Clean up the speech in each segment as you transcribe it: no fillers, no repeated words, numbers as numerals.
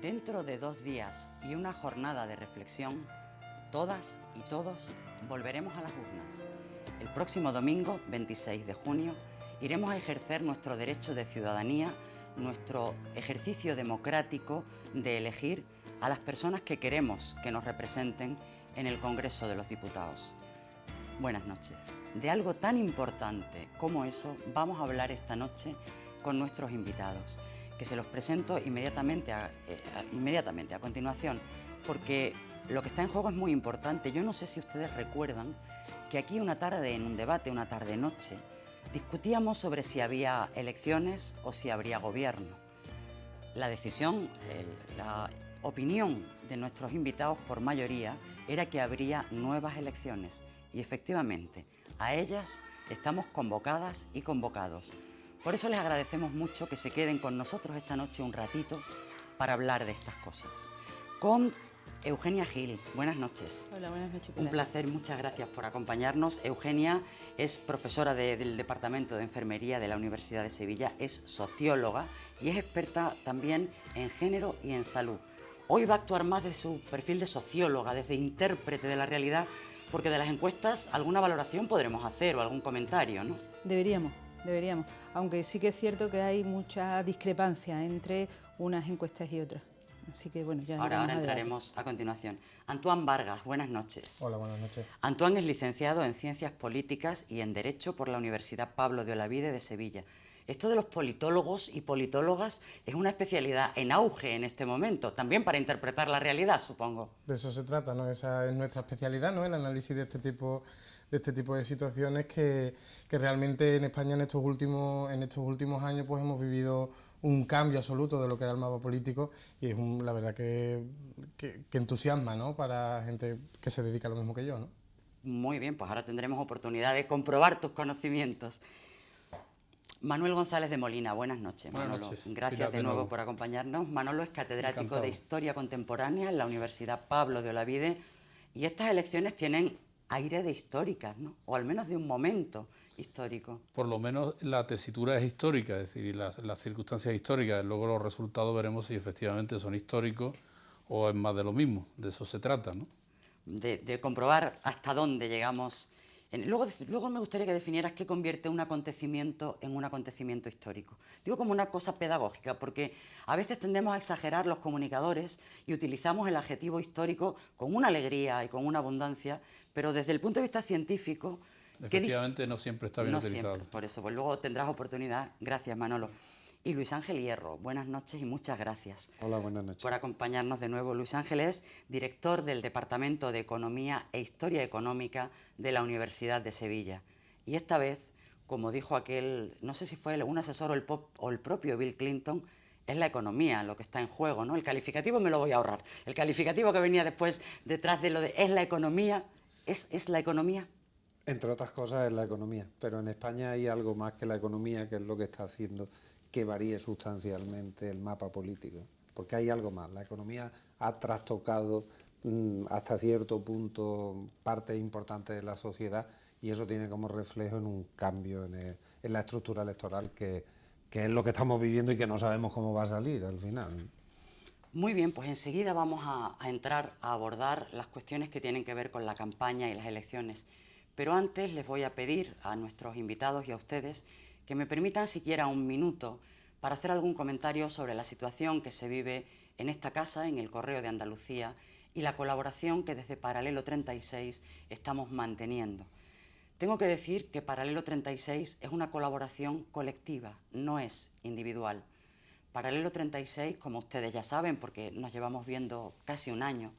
Dentro de 2 días y una jornada de reflexión, todas y todos volveremos a las urnas. El próximo domingo, 26 de junio, iremos a ejercer nuestro derecho de ciudadanía, nuestro ejercicio democrático de elegir a las personas que queremos que nos representen en el Congreso de los Diputados. Buenas noches. De algo tan importante como eso vamos a hablar esta noche con nuestros invitados, que se los presento inmediatamente a continuación, porque lo que está en juego es muy importante. Yo no sé si ustedes recuerdan que aquí una tarde, en un debate, una tarde-noche, discutíamos sobre si había elecciones o si habría gobierno. La decisión, la opinión de nuestros invitados por mayoría era que habría nuevas elecciones y efectivamente a ellas estamos convocadas y convocados. Por eso les agradecemos mucho que se queden con nosotros esta noche un ratito para hablar de estas cosas. Con Eugenia Gil, buenas noches. Hola, buenas noches. Un placer, muchas gracias por acompañarnos. Eugenia es profesora del Departamento de Enfermería de la Universidad de Sevilla, es socióloga y es experta también en género y en salud. Hoy va a actuar más de su perfil de socióloga, desde intérprete de la realidad, porque de las encuestas alguna valoración podremos hacer o algún comentario, ¿no? Deberíamos, aunque sí que es cierto que hay mucha discrepancia entre unas encuestas y otras. Así que bueno, ya Ahora entraremos a continuación. Antoine Vargas, buenas noches. Hola, buenas noches. Antoine es licenciado en Ciencias Políticas y en Derecho por la Universidad Pablo de Olavide de Sevilla. Esto de los politólogos y politólogas es una especialidad en auge en este momento, también para interpretar la realidad, supongo. De eso se trata, ¿no? Esa es nuestra especialidad, ¿no? El análisis de este tipo de situaciones que realmente en España en estos últimos años pues hemos vivido un cambio absoluto de lo que era el mapa político y es la verdad que entusiasma, ¿no? Para gente que se dedica a lo mismo que yo, ¿no? Muy bien, pues ahora tendremos oportunidad de comprobar tus conocimientos. Manuel González de Molina, buenas noches, Manolo. Buenas noches. Gracias de nuevo por acompañarnos. Manolo es catedrático Encantado. de Historia Contemporánea en la Universidad Pablo de Olavide y estas elecciones tienen aire de históricas, ¿no? O al menos de un momento histórico. Por lo menos la tesitura es histórica, es decir, las circunstancias históricas. Luego los resultados veremos si efectivamente son históricos o es más de lo mismo. De eso se trata, ¿no? De comprobar hasta dónde llegamos. Luego me gustaría que definieras qué convierte un acontecimiento en un acontecimiento histórico. Digo como una cosa pedagógica, porque a veces tendemos a exagerar los comunicadores y utilizamos el adjetivo histórico con una alegría y con una abundancia, pero desde el punto de vista científico... Efectivamente no siempre está bien utilizado. Siempre, por eso, pues luego tendrás oportunidad. Gracias, Manolo. Y Luis Ángel Hierro, buenas noches y muchas gracias. Hola, buenas noches. Por acompañarnos de nuevo. Luis Ángel es director del Departamento de Economía e Historia Económica de la Universidad de Sevilla. Y esta vez, como dijo aquel, no sé si fue un asesor o el propio Bill Clinton, es la economía lo que está en juego, ¿no? El calificativo me lo voy a ahorrar. El calificativo que venía después, detrás de lo de es la economía, ¿es la economía? Entre otras cosas es la economía, pero en España hay algo más que la economía, que es lo que está haciendo que varíe sustancialmente el mapa político, porque hay algo más. La economía ha trastocado hasta cierto punto partes importantes de la sociedad y eso tiene como reflejo en un cambio en la estructura electoral que es lo que estamos viviendo y que no sabemos cómo va a salir al final. Muy bien, pues enseguida vamos a entrar a abordar las cuestiones que tienen que ver con la campaña y las elecciones. Pero antes les voy a pedir a nuestros invitados y a ustedes que me permitan siquiera un minuto para hacer algún comentario sobre la situación que se vive en esta casa, en el Correo de Andalucía, y la colaboración que desde Paralelo 36 estamos manteniendo. Tengo que decir que Paralelo 36 es una colaboración colectiva, no es individual. Paralelo 36, como ustedes ya saben, porque nos llevamos viendo casi un año,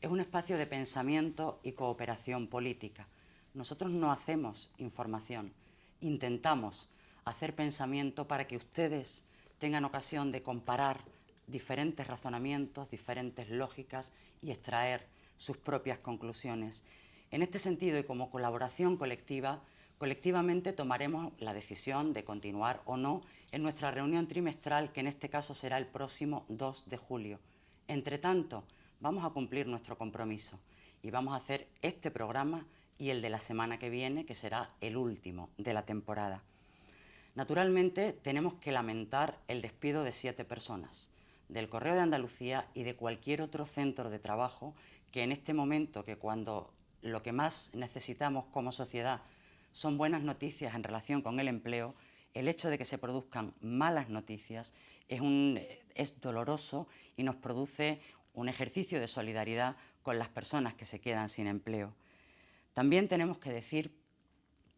es un espacio de pensamiento y cooperación política. Nosotros no hacemos información, intentamos hacer pensamiento para que ustedes tengan ocasión de comparar diferentes razonamientos, diferentes lógicas y extraer sus propias conclusiones. En este sentido y como colaboración colectiva, colectivamente tomaremos la decisión de continuar o no en nuestra reunión trimestral, que en este caso será el próximo 2 de julio. Entre tanto, vamos a cumplir nuestro compromiso y vamos a hacer este programa y el de la semana que viene, que será el último de la temporada. Naturalmente, tenemos que lamentar el despido de 7 personas. del Correo de Andalucía y de cualquier otro centro de trabajo que en este momento, que cuando lo que más necesitamos como sociedad son buenas noticias en relación con el empleo, el hecho de que se produzcan malas noticias es doloroso y nos produce un ejercicio de solidaridad con las personas que se quedan sin empleo. También tenemos que decir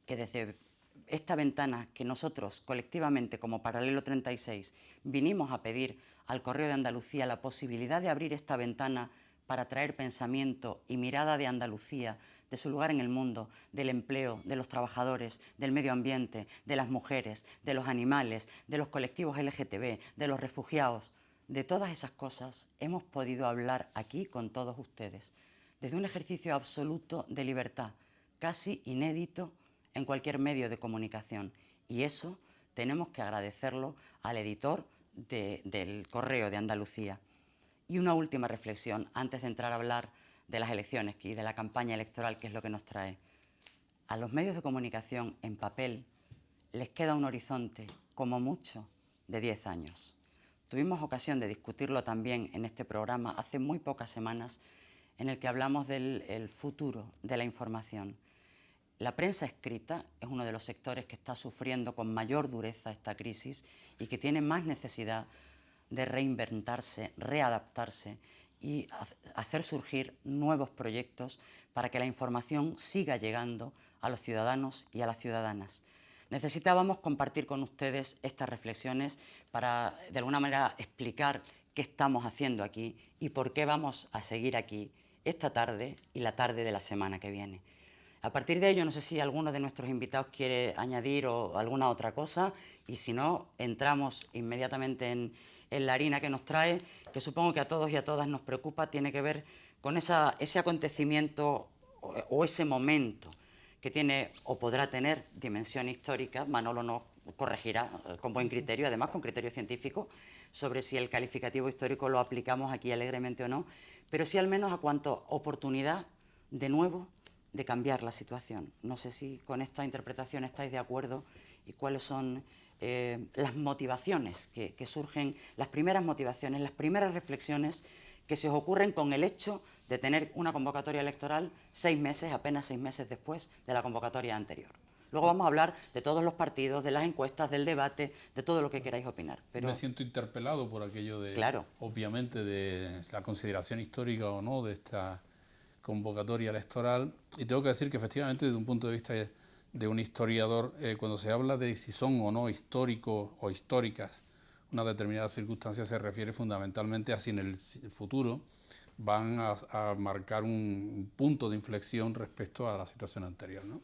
que desde esta ventana que nosotros colectivamente como Paralelo 36 vinimos a pedir al Correo de Andalucía la posibilidad de abrir esta ventana para traer pensamiento y mirada de Andalucía, de su lugar en el mundo, del empleo, de los trabajadores, del medio ambiente, de las mujeres, de los animales, de los colectivos LGTB, de los refugiados. De todas esas cosas hemos podido hablar aquí con todos ustedes, desde un ejercicio absoluto de libertad, casi inédito en cualquier medio de comunicación. Y eso tenemos que agradecerlo al editor del Correo de Andalucía. Y una última reflexión, antes de entrar a hablar de las elecciones y de la campaña electoral, que es lo que nos trae. A los medios de comunicación en papel les queda un horizonte, como mucho, de 10 años. Tuvimos ocasión de discutirlo también en este programa hace muy pocas semanas, en el que hablamos del futuro de la información. La prensa escrita es uno de los sectores que está sufriendo con mayor dureza esta crisis y que tiene más necesidad de reinventarse, readaptarse y hacer surgir nuevos proyectos para que la información siga llegando a los ciudadanos y a las ciudadanas. Necesitábamos compartir con ustedes estas reflexiones para, de alguna manera, explicar qué estamos haciendo aquí y por qué vamos a seguir aquí esta tarde y la tarde de la semana que viene. A partir de ello, no sé si alguno de nuestros invitados quiere añadir o alguna otra cosa, y si no, entramos inmediatamente en la harina que nos trae, que supongo que a todos y a todas nos preocupa, tiene que ver con ese acontecimiento o ese momento que tiene o podrá tener dimensión histórica. Manolo nos corregirá con buen criterio, además con criterio científico, sobre si el calificativo histórico lo aplicamos aquí alegremente o no, pero sí al menos a cuanto oportunidad, de nuevo, de cambiar la situación. No sé si con esta interpretación estáis de acuerdo y cuáles son las motivaciones que surgen, las primeras motivaciones, las primeras reflexiones que se os ocurren con el hecho de tener una convocatoria electoral apenas 6 meses después de la convocatoria anterior. Luego vamos a hablar de todos los partidos, de las encuestas, del debate, de todo lo que queráis opinar. Pero me siento interpelado por aquello de, claro, obviamente, de la consideración histórica o no de esta convocatoria electoral, y tengo que decir que efectivamente desde un punto de vista de un historiador, cuando se habla de si son o no históricos o históricas una determinada circunstancia, se refiere fundamentalmente a si en el futuro van a marcar un punto de inflexión respecto a la situación anterior, ¿no?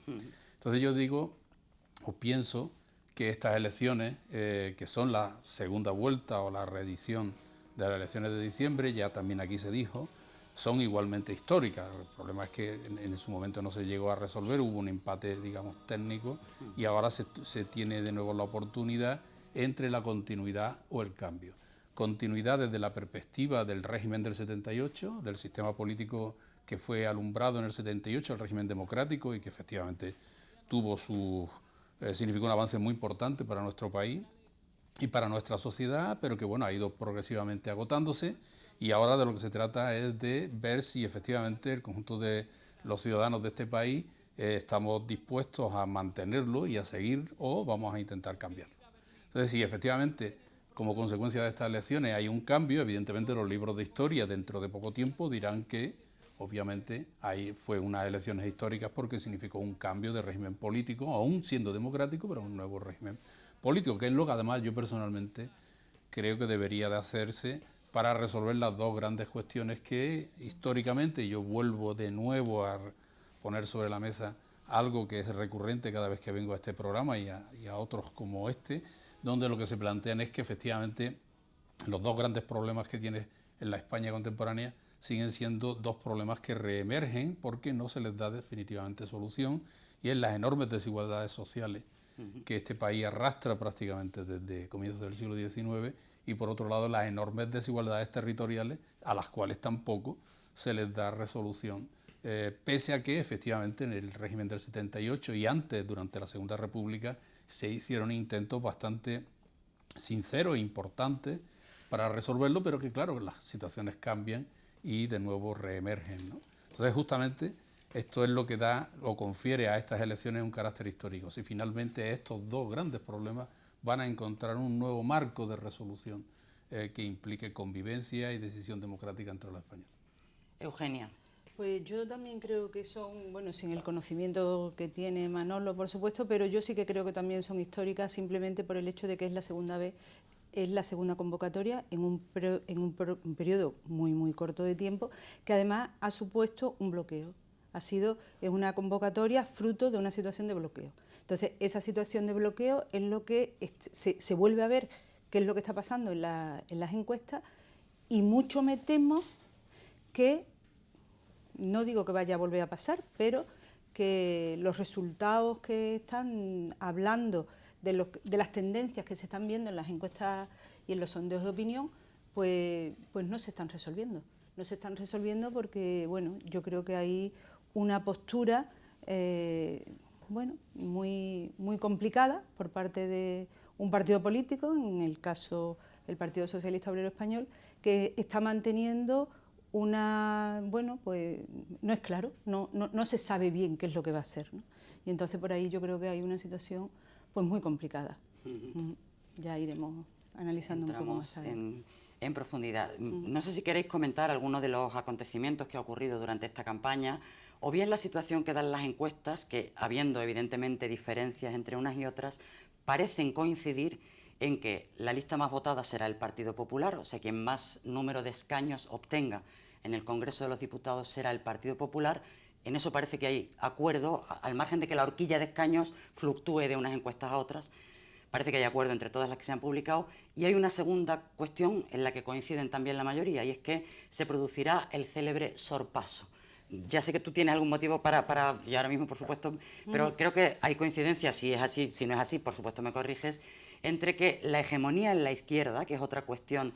Entonces yo digo o pienso que estas elecciones, que son la segunda vuelta o la reedición de las elecciones de diciembre, ya también aquí se dijo, son igualmente históricas. El problema es que en su momento no se llegó a resolver, hubo un empate, digamos, técnico, y ahora se tiene de nuevo la oportunidad entre la continuidad o el cambio. Continuidad desde la perspectiva del régimen del 78, del sistema político que fue alumbrado en el 78, el régimen democrático, y que efectivamente significó un avance muy importante para nuestro país y para nuestra sociedad, pero que bueno, ha ido progresivamente agotándose, y ahora de lo que se trata es de ver si efectivamente el conjunto de los ciudadanos de este país estamos dispuestos a mantenerlo y a seguir, o vamos a intentar cambiarlo. Entonces, si efectivamente como consecuencia de estas elecciones hay un cambio, evidentemente los libros de historia dentro de poco tiempo dirán que obviamente ahí fue unas elecciones históricas porque significó un cambio de régimen político, aún siendo democrático, pero un nuevo régimen político, que es lo que además yo personalmente creo que debería de hacerse para resolver las dos grandes cuestiones que históricamente, yo vuelvo de nuevo a poner sobre la mesa algo que es recurrente cada vez que vengo a este programa y a otros como este, donde lo que se plantean es que efectivamente los dos grandes problemas que tiene en la España contemporánea siguen siendo dos problemas que reemergen porque no se les da definitivamente solución, y es las enormes desigualdades sociales que este país arrastra prácticamente desde comienzos del siglo XIX, y por otro lado las enormes desigualdades territoriales a las cuales tampoco se les da resolución, pese a que efectivamente en el régimen del 78 y antes, durante la Segunda República, se hicieron intentos bastante sinceros e importantes para resolverlo, pero que claro, las situaciones cambian y de nuevo reemergen, ¿no? Entonces justamente esto es lo que da o confiere a estas elecciones un carácter histórico. Si finalmente estos dos grandes problemas van a encontrar un nuevo marco de resolución que implique convivencia y decisión democrática entre los españoles. Eugenia. Pues yo también creo que son, bueno, sin el conocimiento que tiene Manolo, por supuesto, pero yo sí que creo que también son históricas simplemente por el hecho de que es la segunda vez, es la segunda convocatoria en un periodo muy corto de tiempo, que además ha supuesto un bloqueo. Es una convocatoria fruto de una situación de bloqueo. Entonces, esa situación de bloqueo es lo que se vuelve a ver qué es lo que está pasando en las encuestas, y mucho me temo que, no digo que vaya a volver a pasar, pero que los resultados que están hablando de las tendencias que se están viendo en las encuestas y en los sondeos de opinión, pues no se están resolviendo. No se están resolviendo porque, bueno, yo creo que hay una postura muy complicada por parte de un partido político, en el caso el Partido Socialista Obrero Español, que está manteniendo pues no es claro, no se sabe bien qué es lo que va a hacer, ¿no? Y entonces por ahí yo creo que hay una situación pues muy complicada. Ya iremos analizando un poco más en profundidad. No sé si queréis comentar algunos de los acontecimientos que ha ocurrido durante esta campaña, o bien la situación que dan las encuestas, que habiendo evidentemente diferencias entre unas y otras, parecen coincidir en que la lista más votada será el Partido Popular, o sea, quien más número de escaños obtenga en el Congreso de los Diputados será el Partido Popular. En eso parece que hay acuerdo, al margen de que la horquilla de escaños fluctúe de unas encuestas a otras. Parece que hay acuerdo entre todas las que se han publicado, y hay una segunda cuestión en la que coinciden también la mayoría, y es que se producirá el célebre sorpaso. Ya sé que tú tienes algún motivo y ahora mismo por supuesto, pero creo que hay coincidencia, si es así, si no es así, por supuesto me corriges, entre que la hegemonía en la izquierda, que es otra cuestión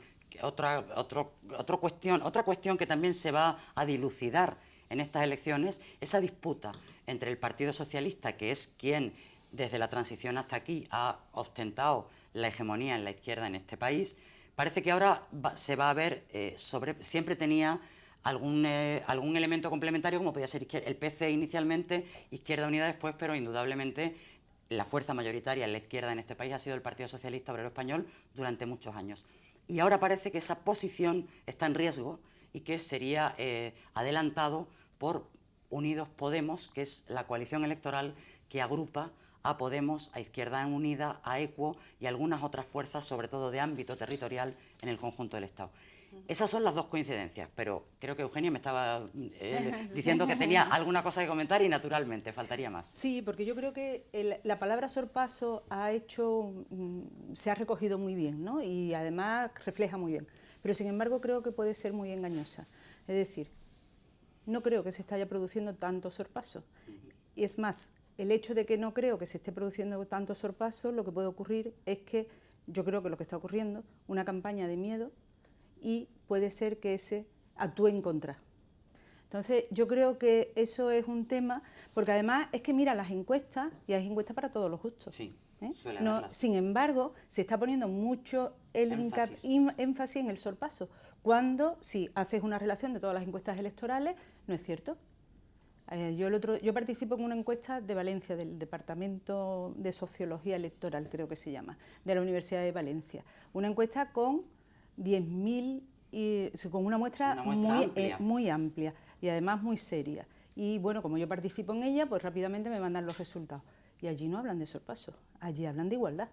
que también se va a dilucidar en estas elecciones, esa disputa entre el Partido Socialista, que es quien desde la transición hasta aquí ha ostentado la hegemonía en la izquierda en este país, parece que ahora se va a ver siempre tenía algún elemento complementario, como podía ser el PC inicialmente, Izquierda Unida después, pero indudablemente la fuerza mayoritaria en la izquierda en este país ha sido el Partido Socialista Obrero Español durante muchos años. Y ahora parece que esa posición está en riesgo y que sería adelantado por Unidos Podemos, que es la coalición electoral que agrupa a Podemos, a Izquierda Unida, a ECUO y algunas otras fuerzas, sobre todo de ámbito territorial, en el conjunto del Estado. Esas son las dos coincidencias, pero creo que Eugenia me estaba diciendo que tenía alguna cosa que comentar y naturalmente, faltaría más. Sí, porque yo creo que la palabra sorpaso se ha recogido muy bien, ¿no? Y además refleja muy bien, pero sin embargo creo que puede ser muy engañosa. Es decir, no creo que se esté produciendo tanto sorpaso. Y es más, el hecho de que no creo que se esté produciendo tanto sorpaso, lo que puede ocurrir es que, yo creo que lo que está ocurriendo, una campaña de miedo, y puede ser que ese actúe en contra. Entonces, yo creo que eso es un tema, porque además es que mira las encuestas, y hay encuestas para todos los gustos. Sí, sin embargo, se está poniendo mucho énfasis en el sorpaso, cuando si haces una relación de todas las encuestas electorales, no es cierto. Yo participo en una encuesta de Valencia, del Departamento de Sociología Electoral, creo que se llama, de la Universidad de Valencia. Una encuesta con 10.000, con una muestra muy amplia y además muy seria. Y bueno, como yo participo en ella, pues rápidamente me mandan los resultados. Y allí no hablan de sorpaso, allí hablan de igualdad.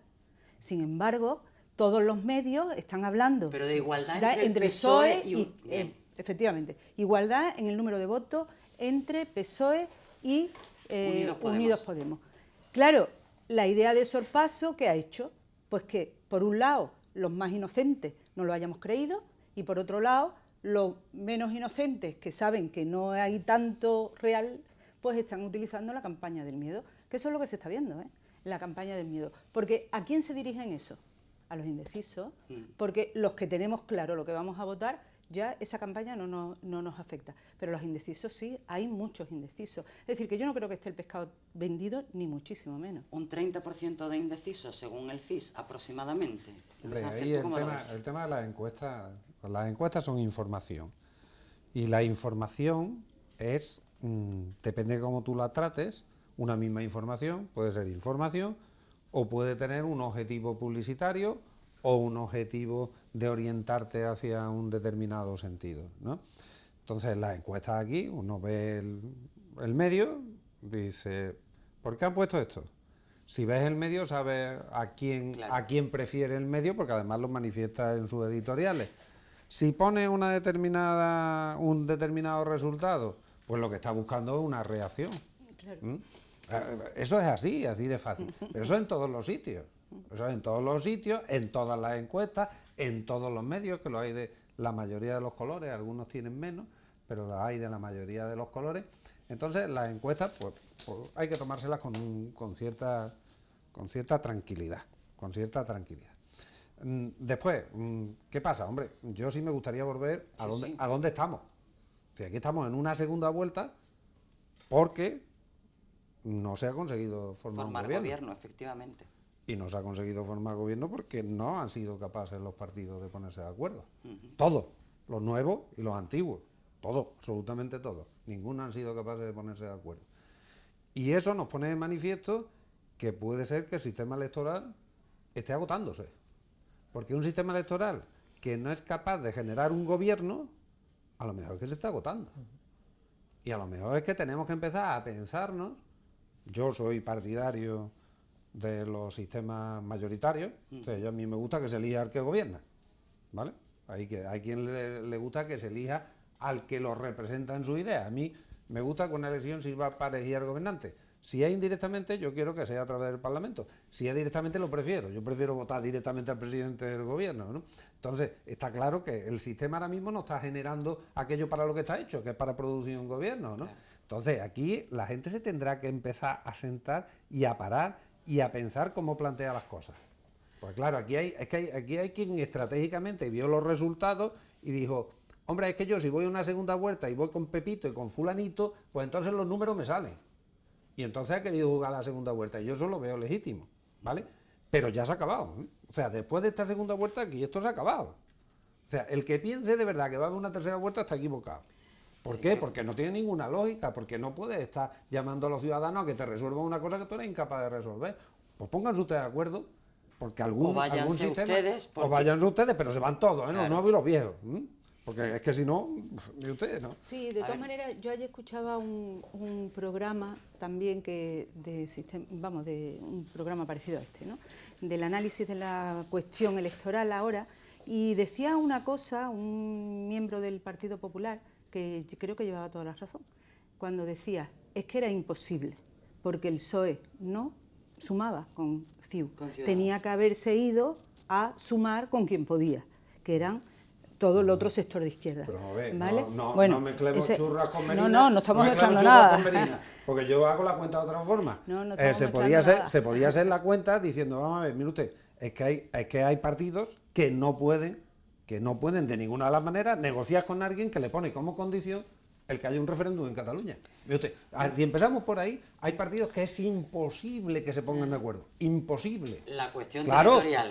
Sin embargo, todos los medios están hablando... Pero de igualdad entre PSOE y... efectivamente, igualdad en el número de votos entre PSOE y Unidos Podemos. Claro, la idea de sorpaso, ¿qué ha hecho? Pues que, por un lado, los más inocentes no lo hayamos creído, y por otro lado, los menos inocentes, que saben que no hay tanto real, pues están utilizando la campaña del miedo, que eso es lo que se está viendo, la campaña del miedo. Porque ¿a quién se dirigen eso? A los indecisos, porque los que tenemos claro lo que vamos a votar, ya esa campaña no nos afecta. Pero los indecisos sí, hay muchos indecisos. Es decir, que yo no creo que esté el pescado vendido, ni muchísimo menos. Un 30% de indecisos, según el CIS, aproximadamente. Hombre, Luis Ángel, ahí ¿tú cómo lo ves? el tema de las encuestas son información. Y la información es, depende de cómo tú la trates, una misma información puede ser información o puede tener un objetivo publicitario o un objetivo de orientarte hacia un determinado sentido, ¿no? Entonces, las encuestas aquí, uno ve el medio, dice, ¿por qué han puesto esto? Si ves el medio, sabes a quién prefiere el medio, porque además lo manifiesta en sus editoriales. Si pone un determinado resultado, pues lo que está buscando es una reacción. Claro. Eso es así de fácil. Pero eso en todos los sitios. Eso en todos los sitios, en todas las encuestas, en todos los medios, que lo hay de la mayoría de los colores, algunos tienen menos, pero los hay de la mayoría de los colores. Entonces las encuestas pues hay que tomárselas con cierta tranquilidad, Después, ¿qué pasa? Hombre, yo sí me gustaría volver a dónde estamos. Si aquí estamos en una segunda vuelta, porque no se ha conseguido formar gobierno, efectivamente. Y no se ha conseguido formar gobierno porque no han sido capaces los partidos de ponerse de acuerdo. Todos, los nuevos y los antiguos, todos, absolutamente todos. Ninguno han sido capaces de ponerse de acuerdo. Y eso nos pone de manifiesto que puede ser que el sistema electoral esté agotándose. Porque un sistema electoral que no es capaz de generar un gobierno, a lo mejor es que se está agotando. Y a lo mejor es que tenemos que empezar a pensarnos. Yo soy partidario de los sistemas mayoritarios, o sea, a mí me gusta que se elija al que gobierna, ¿vale? Hay quien le gusta que se elija al que lo representa en su idea. A mí me gusta que una elección sirva para elegir al gobernante. Si es indirectamente, yo quiero que sea a través del Parlamento. Si es directamente, lo prefiero. Yo prefiero votar directamente al presidente del gobierno, ¿no? Entonces, está claro que el sistema ahora mismo no está generando aquello para lo que está hecho, que es para producir un gobierno, ¿no? Entonces, aquí la gente se tendrá que empezar a sentar y a parar y a pensar cómo plantea las cosas. Pues claro, aquí hay quien estratégicamente vio los resultados y dijo, hombre, es que yo si voy a una segunda vuelta y voy con Pepito y con fulanito, pues entonces los números me salen. Y entonces ha querido jugar la segunda vuelta y yo eso lo veo legítimo, ¿vale? Pero ya se ha acabado, ¿eh? O sea, después de esta segunda vuelta aquí esto se ha acabado. O sea, el que piense de verdad que va a haber una tercera vuelta está equivocado. ¿Por qué? Porque no tiene ninguna lógica, porque no puedes estar llamando a los ciudadanos a que te resuelvan una cosa que tú eres incapaz de resolver. Pues pónganse ustedes de acuerdo, porque algún sistema... O váyanse ustedes, pero se van todos, ¿eh? Claro. Los nuevos y los viejos. Porque es que si no, ni ustedes, ¿no? Sí, de todas maneras, yo ayer escuchaba un programa también de un programa parecido a este, ¿no? Del análisis de la cuestión electoral ahora, y decía una cosa, un miembro del Partido Popular, que creo que llevaba toda la razón, cuando decía, es que era imposible, porque el PSOE no sumaba con CiU, tenía que haberse ido a sumar con quien podía, que eran todo el otro sector de izquierda. Pero a ver, ¿vale? no mezclemos churras con merinas. No estamos mezclando nada. Porque yo hago la cuenta de otra forma. Se podía hacer la cuenta diciendo, vamos a ver, mire usted, es que hay partidos que no pueden de ninguna de las maneras negociar con alguien que le pone como condición el que haya un referéndum en Cataluña. Mire usted, si empezamos por ahí, hay partidos que es imposible que se pongan de acuerdo. Imposible. La cuestión claro, territorial.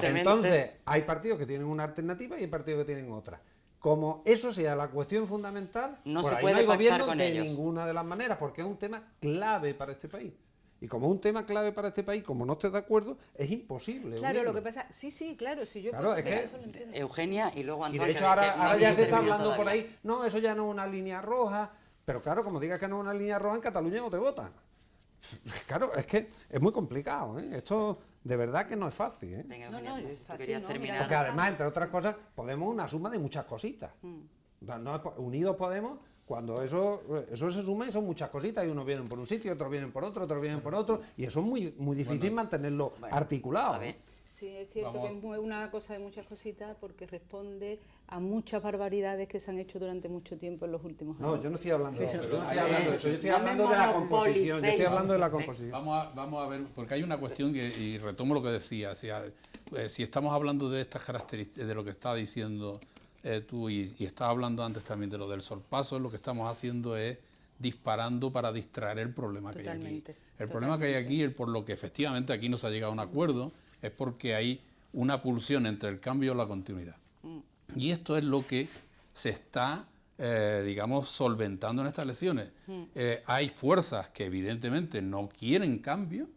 Entonces, hay partidos que tienen una alternativa y hay partidos que tienen otra. Como eso sea la cuestión fundamental, no por se ahí puede no hay pactar gobierno con de ellos. ninguna de las maneras, porque es un tema clave para este país. Y como es un tema clave para este país, como no estés de acuerdo, es imposible. Claro, unirlo. lo que pasa, sí, claro, si yo claro, es que eso lo entiendo. Eugenia y luego Y Antonio. de hecho ahora ya se está hablando por ahí, no, eso ya no es una línea roja, pero claro, como digas que no es una línea roja, en Cataluña no te votan. Claro, es que es muy complicado, ¿eh? Esto de verdad que no es fácil, ¿eh? Venga, No, Eugenia, es tú fácil, querías no, terminar. Porque además, entre otras cosas, Podemos una suma de muchas cositas. Unidos Podemos, cuando eso se suma y son muchas cositas, y unos vienen por un sitio, otros vienen por otro, otros vienen por otro, y eso es muy difícil mantenerlo articulado. A ver, Sí, es cierto que es una cosa de muchas cositas porque responde a muchas barbaridades que se han hecho durante mucho tiempo en los últimos años. No, yo no estoy hablando de eso, yo no estoy hablando de eso, yo estoy hablando de la composición, yo estoy hablando de la composición. Vamos a ver, porque hay una cuestión y retomo lo que decía, si estamos hablando de estas características, de lo que está diciendo tú y estás hablando antes también de lo del sorpaso, lo que estamos haciendo es disparando para distraer el problema que hay aquí. El problema que hay aquí, por lo que efectivamente aquí no se ha llegado a un acuerdo, es porque hay una pulsión entre el cambio y la continuidad. Y esto es lo que se está, digamos, solventando en estas elecciones. Hay fuerzas que evidentemente no quieren cambio,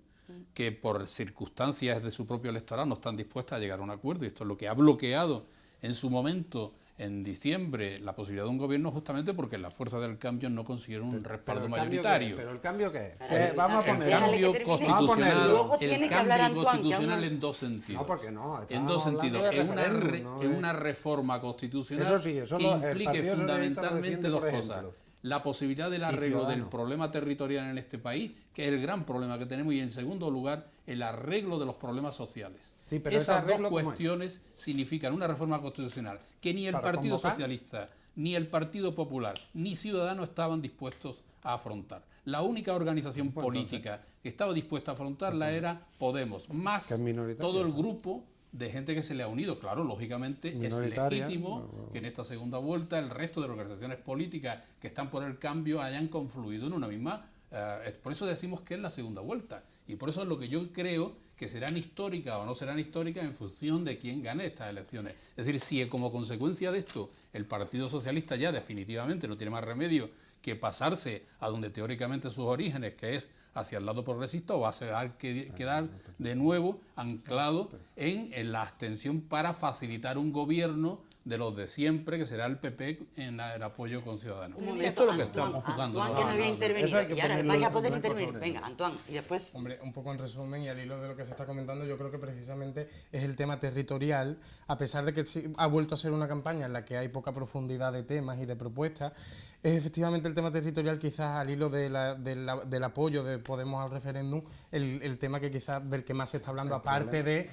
que por circunstancias de su propio electorado no están dispuestas a llegar a un acuerdo, y esto es lo que ha bloqueado en su momento, en diciembre, la posibilidad de un gobierno, justamente porque las fuerzas del cambio no consiguieron un respaldo mayoritario. ¿Pero el cambio qué es? El cambio constitucional en dos sentidos. No, porque no. En dos sentidos. En una reforma constitucional que implique fundamentalmente dos cosas. La posibilidad del arreglo del problema territorial en este país, que es el gran problema que tenemos, y en segundo lugar, el arreglo de los problemas sociales. Sí, pero esas dos cuestiones significan una reforma constitucional que ni el Partido Socialista, ni el Partido Popular, ni Ciudadanos estaban dispuestos a afrontar. La única organización política que estaba dispuesta a afrontarla era Podemos, más todo el grupo de gente que se le ha unido. Claro, lógicamente es legítimo que en esta segunda vuelta el resto de las organizaciones políticas que están por el cambio hayan confluido en una misma. Por eso decimos que es la segunda vuelta, y por eso es lo que yo creo que serán históricas o no serán históricas en función de quién gane estas elecciones. Es decir, si como consecuencia de esto el Partido Socialista ya definitivamente no tiene más remedio que pasarse a donde teóricamente sus orígenes, que es hacia el lado progresista, o va a quedar de nuevo anclado en la abstención para facilitar un gobierno de los de siempre, que será el PP en el apoyo con Ciudadanos. Esto es lo que estamos jugando. Antoine, que no había intervenido, y ahora vais a poder intervenir. Venga, Antoine, y después... Hombre, un poco en resumen, y al hilo de lo que se está comentando, yo creo que precisamente es el tema territorial, a pesar de que ha vuelto a ser una campaña en la que hay poca profundidad de temas y de propuestas, es efectivamente el tema territorial, quizás al hilo del apoyo de Podemos al referéndum, el tema que quizás del que más se está hablando, aparte de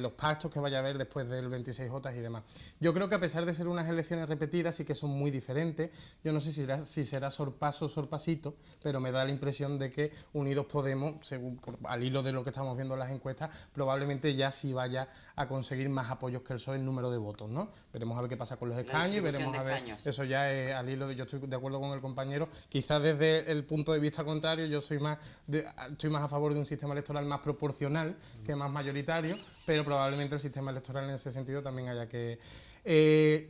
los pactos que vaya a haber después del 26J y demás. Yo creo que a pesar de ser unas elecciones repetidas, sí que son muy diferentes. Yo no sé si será sorpaso o sorpasito, pero me da la impresión de que Unidos Podemos, al hilo de lo que estamos viendo en las encuestas, probablemente ya sí vaya a conseguir más apoyos que el PSOE en número de votos, ¿no? Veremos a ver qué pasa con los escaños y veremos a ver, eso ya es al hilo de, yo estoy de acuerdo con el compañero, quizás desde el punto de vista contrario, yo estoy más a favor de un sistema electoral más proporcional que más mayoritario, pero probablemente el sistema electoral en ese sentido también haya que...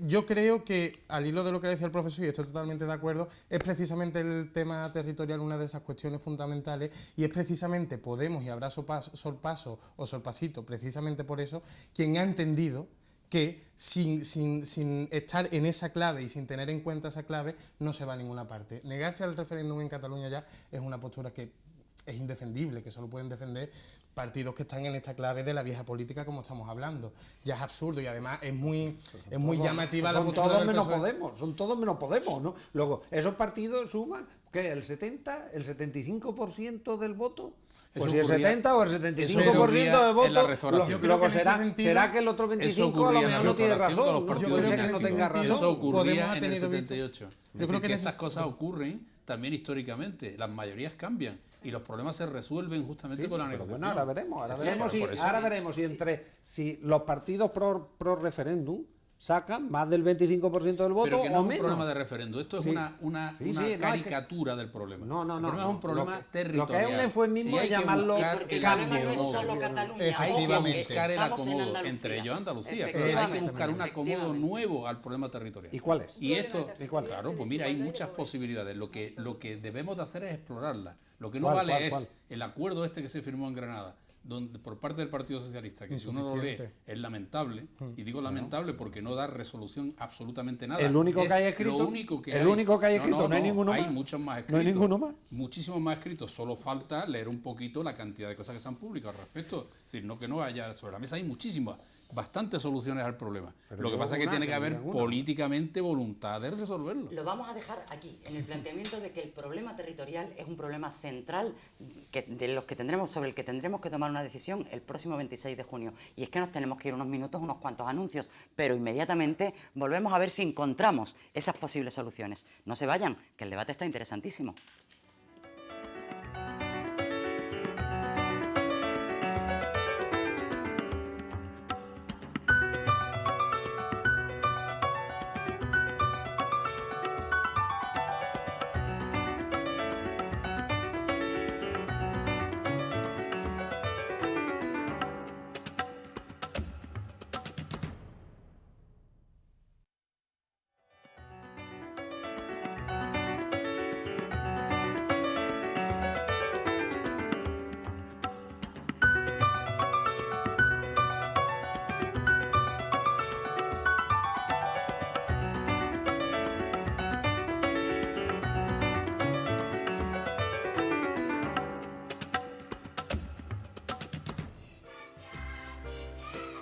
yo creo que, al hilo de lo que decía el profesor, y estoy totalmente de acuerdo, es precisamente el tema territorial una de esas cuestiones fundamentales, y es precisamente Podemos, y habrá sorpaso o sorpasito, precisamente por eso, quien ha entendido que sin estar en esa clave y sin tener en cuenta esa clave no se va a ninguna parte. Negarse al referéndum en Cataluña ya es una postura que es indefendible, que solo pueden defender partidos que están en esta clave de la vieja política como estamos hablando. Ya es absurdo, y además es muy llamativa la postura del PSOE. Son todos menos Podemos, ¿no? Luego, esos partidos suman, ¿qué? ¿El 75% del voto? Pues si el 70 o el 75% del voto, luego será que el otro 25 a lo mejor no tiene razón. Yo creo que no tenga razón. Eso ocurría en el 78. Yo creo que estas cosas ocurren también históricamente. Las mayorías cambian y los problemas se resuelven justamente con la negociación. Bueno, ahora veremos si los partidos pro referéndum sacan más del 25% del voto. Pero que no o es un menos. problema de referéndum, esto es una caricatura del problema. No. El problema es un problema territorial. Lo que es un eufemismo es llamarlo cambio. No es solo Cataluña, hay que buscar el acomodo entre ellos Andalucía, pero hay que buscar un acomodo nuevo al problema territorial. ¿Y cuál es? Y esto, claro, pues mira, hay muchas posibilidades. Lo que debemos de hacer es explorarlas. Lo que no vale es el acuerdo este que se firmó en Granada, donde por parte del Partido Socialista, que si uno lo lee es lamentable, y digo lamentable porque no da resolución absolutamente nada. El único que hay escrito, no hay ninguno más. Hay muchos más escritos. No hay ninguno más. Muchísimos más escritos, solo falta leer un poquito la cantidad de cosas que se han publicado al respecto. Es decir, no que no haya sobre la mesa, hay muchísimas. bastantes soluciones al problema. Pero Lo que yo pasa es que una, tiene que haber una. políticamente voluntad de resolverlo. Lo vamos a dejar aquí, en el planteamiento de que el problema territorial es un problema central sobre el que tendremos que tomar una decisión el próximo 26 de junio. Y es que nos tenemos que ir unos minutos, unos cuantos anuncios, pero inmediatamente volvemos a ver si encontramos esas posibles soluciones. No se vayan, que el debate está interesantísimo.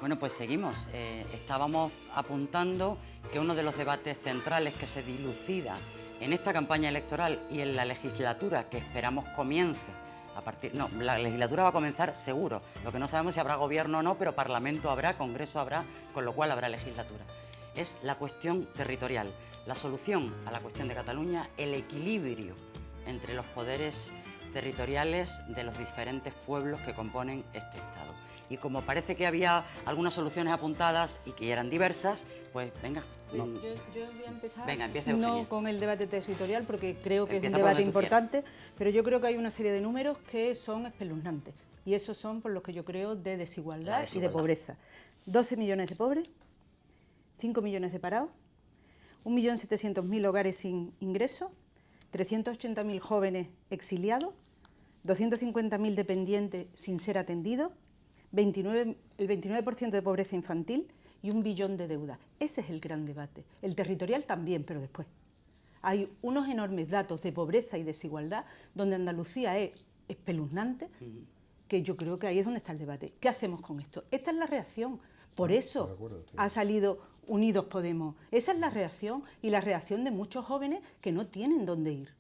Bueno, pues seguimos. Estábamos apuntando que uno de los debates centrales que se dilucida en esta campaña electoral y en la legislatura que esperamos comience la legislatura va a comenzar seguro. Lo que no sabemos es si habrá gobierno o no, pero parlamento habrá, congreso habrá, con lo cual habrá legislatura. Es la cuestión territorial, la solución a la cuestión de Cataluña, el equilibrio entre los poderes territoriales de los diferentes pueblos que componen este Estado. Y como parece que había algunas soluciones apuntadas y que eran diversas, pues venga. Yo voy a empezar, Venga, empieza Eugenia. no con el debate territorial, porque creo que Empieza es un por debate donde tú importante, pero yo creo que hay una serie de números que son espeluznantes. Y esos son por los que yo creo de desigualdad y de pobreza. 12 millones de pobres, 5 millones de parados, 1.700.000 hogares sin ingresos, 380.000 jóvenes exiliados, 250.000 dependientes sin ser atendidos, el 29% de pobreza infantil y 1 billón de deuda. Ese es el gran debate. El territorial también, pero después. Hay unos enormes datos de pobreza y desigualdad donde Andalucía es espeluznante, que yo creo que ahí es donde está el debate. ¿Qué hacemos con esto? Esta es la reacción. Por eso ha salido Unidos Podemos. Esa es la reacción y la reacción de muchos jóvenes que no tienen dónde ir.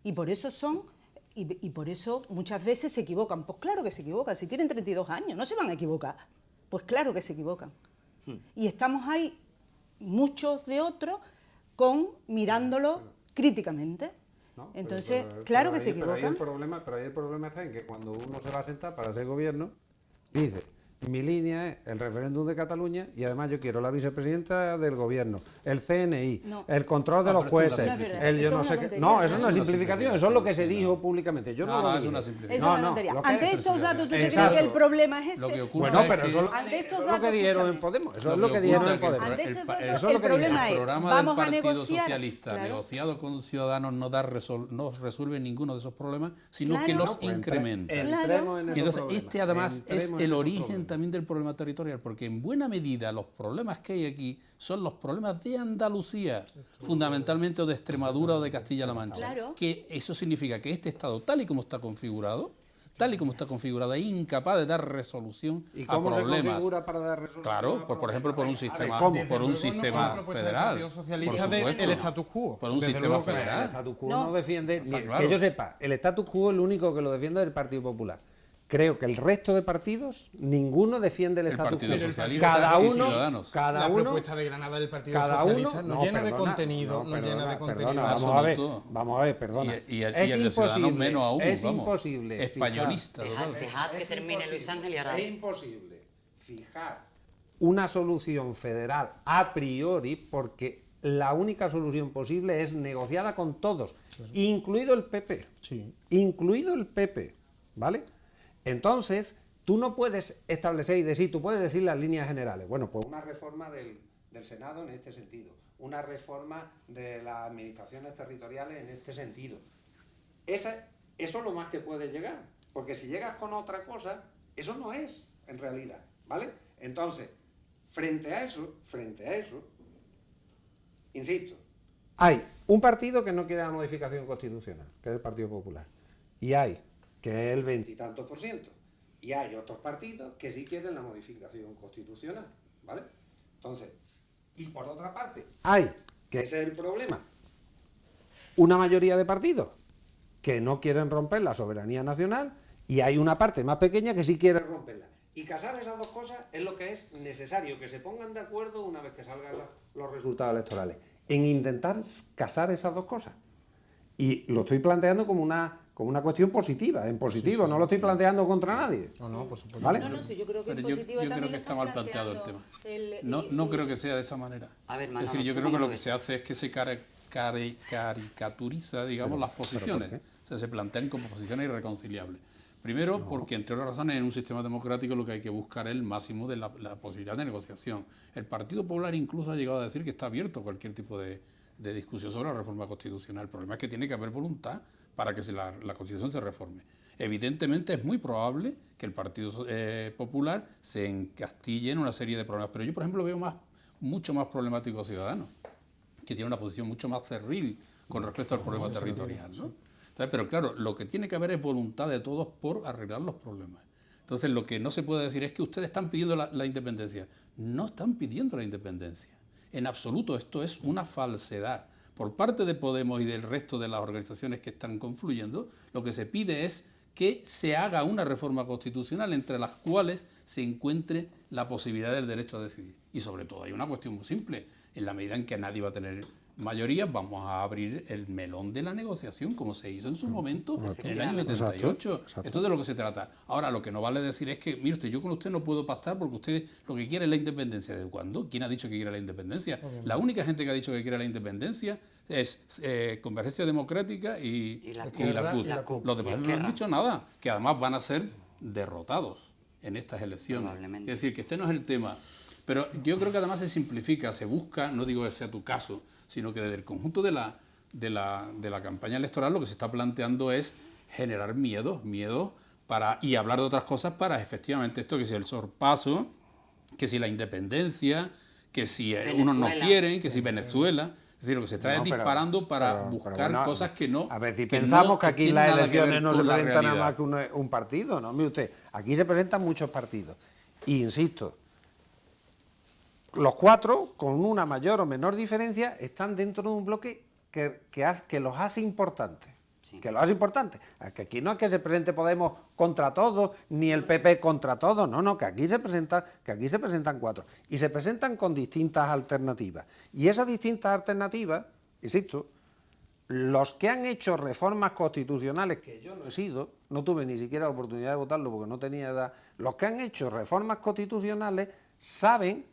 Y por eso Y por eso muchas veces se equivocan. Pues claro que se equivocan. Si tienen 32 años, no se van a equivocar. Pues claro que se equivocan. Y estamos ahí, muchos de otros, mirándolo críticamente. No, entonces, pero claro que ahí, se equivocan. Pero ahí el problema está en que cuando uno se va a sentar para ser gobierno, dice, mi línea es el referéndum de Cataluña y además yo quiero la vicepresidenta del gobierno, el CNI, el control de los jueces, el yo no sé qué. No, eso no es simplificación, eso es lo que se dijo públicamente. Yo no lo es dije. una simplificación. Eso es una tontería. Ante estos datos, ¿tú te crees que el problema es ese? Lo que ocurre Bueno, es pero que eso es lo que dijeron en Podemos. Eso es lo que dijeron en Podemos. Ante estos datos, Eso es lo que problema el es, programa vamos del a Partido negociar. Socialista, Claro. negociado con Ciudadanos, no resuelve ninguno de esos problemas, sino Claro. que los No, pues incrementa. Entremos en Y esos entonces, problemas. este además Entremos es en el esos origen problemas. también del problema territorial, porque en buena medida los problemas que hay aquí son los problemas de Andalucía, fundamentalmente, o de Extremadura o de Castilla-La Mancha. Claro. Que eso significa que este Estado, tal y como está configurado, es incapaz de dar resolución ¿Y a cómo se problemas. configura para dar resolución? Claro, por ejemplo, por un sistema, ¿cómo? por un Desde luego no sistema por la propuesta del federal. Partido Socialista por supuesto. del status quo. Por un Desde sistema luego que El federal. status quo No. no defiende, Está que claro. yo sepa, el status quo el único que lo defiende es el Partido Popular. Creo que el resto de partidos, ninguno defiende el El status Partido quo. Socialista Cada y uno, Ciudadanos. cada la uno, propuesta de Granada del Partido cada Socialista uno, no llena de perdona, contenido, no llena de contenido. perdona, Absoluto. vamos a ver, perdona. Y el es de Ciudadanos imposible, menos aún, es vamos. imposible. Españolista, total. Dejad que termine Luis Ángel y ahora... Es imposible fijar una solución federal a priori porque la única solución posible es negociada con todos, incluido el PP. Sí. Incluido el PP, ¿vale? Entonces, tú no puedes establecer y decir, tú puedes decir las líneas generales. Bueno, pues una reforma del Senado en este sentido, una reforma de las administraciones territoriales en este sentido. Eso es lo más que puedes llegar, porque si llegas con otra cosa, eso no es, en realidad, ¿vale? Entonces, frente a eso, insisto, hay un partido que no quiere la modificación constitucional, que es el Partido Popular, y hay, que es el 20 y tantos %, Y hay otros partidos que sí quieren la modificación constitucional, ¿vale? Entonces, y por otra parte, hay, que ese es el problema, una mayoría de partidos que no quieren romper la soberanía nacional y hay una parte más pequeña que sí quiere romperla. Y casar esas dos cosas es lo que es necesario, que se pongan de acuerdo una vez que salgan los resultados electorales, en intentar casar esas dos cosas. Y lo estoy planteando como una cuestión positiva, en positivo, Sí, no lo estoy planteando contra nadie. No, por supuesto. ¿Vale? No, sí, yo creo que Pero es yo positivo. creo También que lo está mal planteado el tema. planteando No creo que sea de esa manera. A ver, Es Manolo, decir, yo ¿tú creo que cómo lo lo que ves? se hace es que se caricaturiza, digamos, las posiciones. O sea, se plantean como posiciones irreconciliables. Primero, porque entre otras razones en un sistema democrático lo que hay que buscar es el máximo de la posibilidad de negociación. El Partido Popular incluso ha llegado a decir que está abierto a cualquier tipo de discusión sobre la reforma constitucional. El problema es que tiene que haber voluntad para que la Constitución se reforme. Evidentemente es muy probable que el Partido Popular se encastille en una serie de problemas, pero yo, por ejemplo, veo mucho más problemático a Ciudadanos, que tiene una posición mucho más cerril con respecto al problema territorial, ¿no? Entonces, pero claro, lo que tiene que haber es voluntad de todos por arreglar los problemas. Entonces, lo que no se puede decir es que ustedes están pidiendo la independencia. No están pidiendo la independencia. En absoluto, esto es una falsedad. Por parte de Podemos y del resto de las organizaciones que están confluyendo, lo que se pide es que se haga una reforma constitucional entre las cuales se encuentre la posibilidad del derecho a decidir. Y sobre todo hay una cuestión muy simple. En la medida en que nadie va a tener mayoría, vamos a abrir el melón de la negociación, como se hizo en su momento en el año 78. Esto es de lo que se trata. Ahora, lo que no vale decir es que, mire usted, yo con usted no puedo pactar porque usted lo que quiere es la independencia. ¿De cuándo? ¿Quién ha dicho que quiere la independencia? La única gente que ha dicho que quiere la independencia es Convergencia Democrática y la CUT. Los demás no han dicho nada, que además van a ser derrotados en estas elecciones. Es decir, que este no es el tema. Pero yo creo que además se simplifica, se busca, no digo que sea tu caso, sino que desde el conjunto de la campaña electoral lo que se está planteando es generar miedo y hablar de otras cosas para efectivamente esto, que si el sorpaso, que si la independencia, que si unos no quieren, que si Venezuela. Es decir, lo que se está es disparando para buscar cosas que no. A ver, si que pensamos no, que aquí tienen las nada que ver elecciones no con se la presentan nada realidad. más que un partido, ¿no? Mire usted, aquí se presentan muchos partidos. Y insisto, los cuatro, con una mayor o menor diferencia, están dentro de un bloque que los hace importantes. Sí. Que los hace importantes. Que aquí no es que se presente Podemos contra todos, ni el PP contra todos, no, que aquí se presentan cuatro. Y se presentan con distintas alternativas. Y esas distintas alternativas, insisto, los que han hecho reformas constitucionales, que yo no he sido, no tuve ni siquiera oportunidad de votarlo porque no tenía edad, los que han hecho reformas constitucionales saben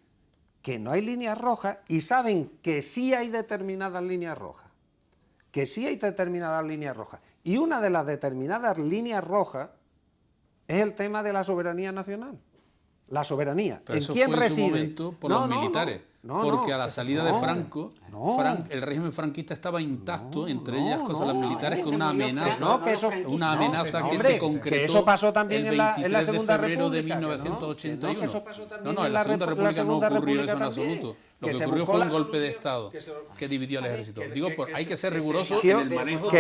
que no hay líneas rojas y saben que sí hay determinadas líneas rojas. Y una de las determinadas líneas rojas es el tema de la soberanía nacional. La soberanía. Pero ¿En eso quién fue reside? en su momento por los militares. Porque a la salida de Franco, el régimen franquista estaba intacto, entre ellas cosas las militares, con una amenaza, que se concretó que eso pasó también el en la 23 Segunda de febrero de República, 1981. que eso pasó también En la Segunda República no ocurrió eso en absoluto. Lo que ocurrió fue un golpe de Estado que dividió al ejército. Digo, hay que ser riguroso en el manejo de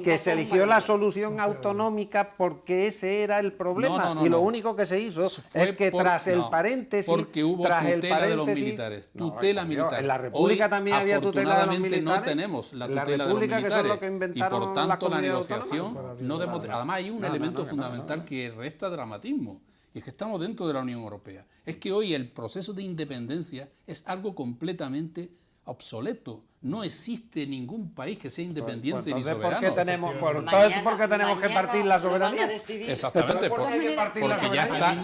que se eligió la solución autonómica porque ese era el problema. Y lo único que se hizo es que tras el paréntesis, porque hubo tutela de los militares, tutela militar. En la República también había tutela de los militares. No tenemos la tutela de los militares y por tanto la negociación no además hay un elemento fundamental que resta dramatismo. Y es que estamos dentro de la Unión Europea. Es que hoy el proceso de independencia es algo completamente obsoleto. No existe ningún país que sea independiente ni soberano. ¿Por qué tenemos que partir la soberanía? Exactamente, porque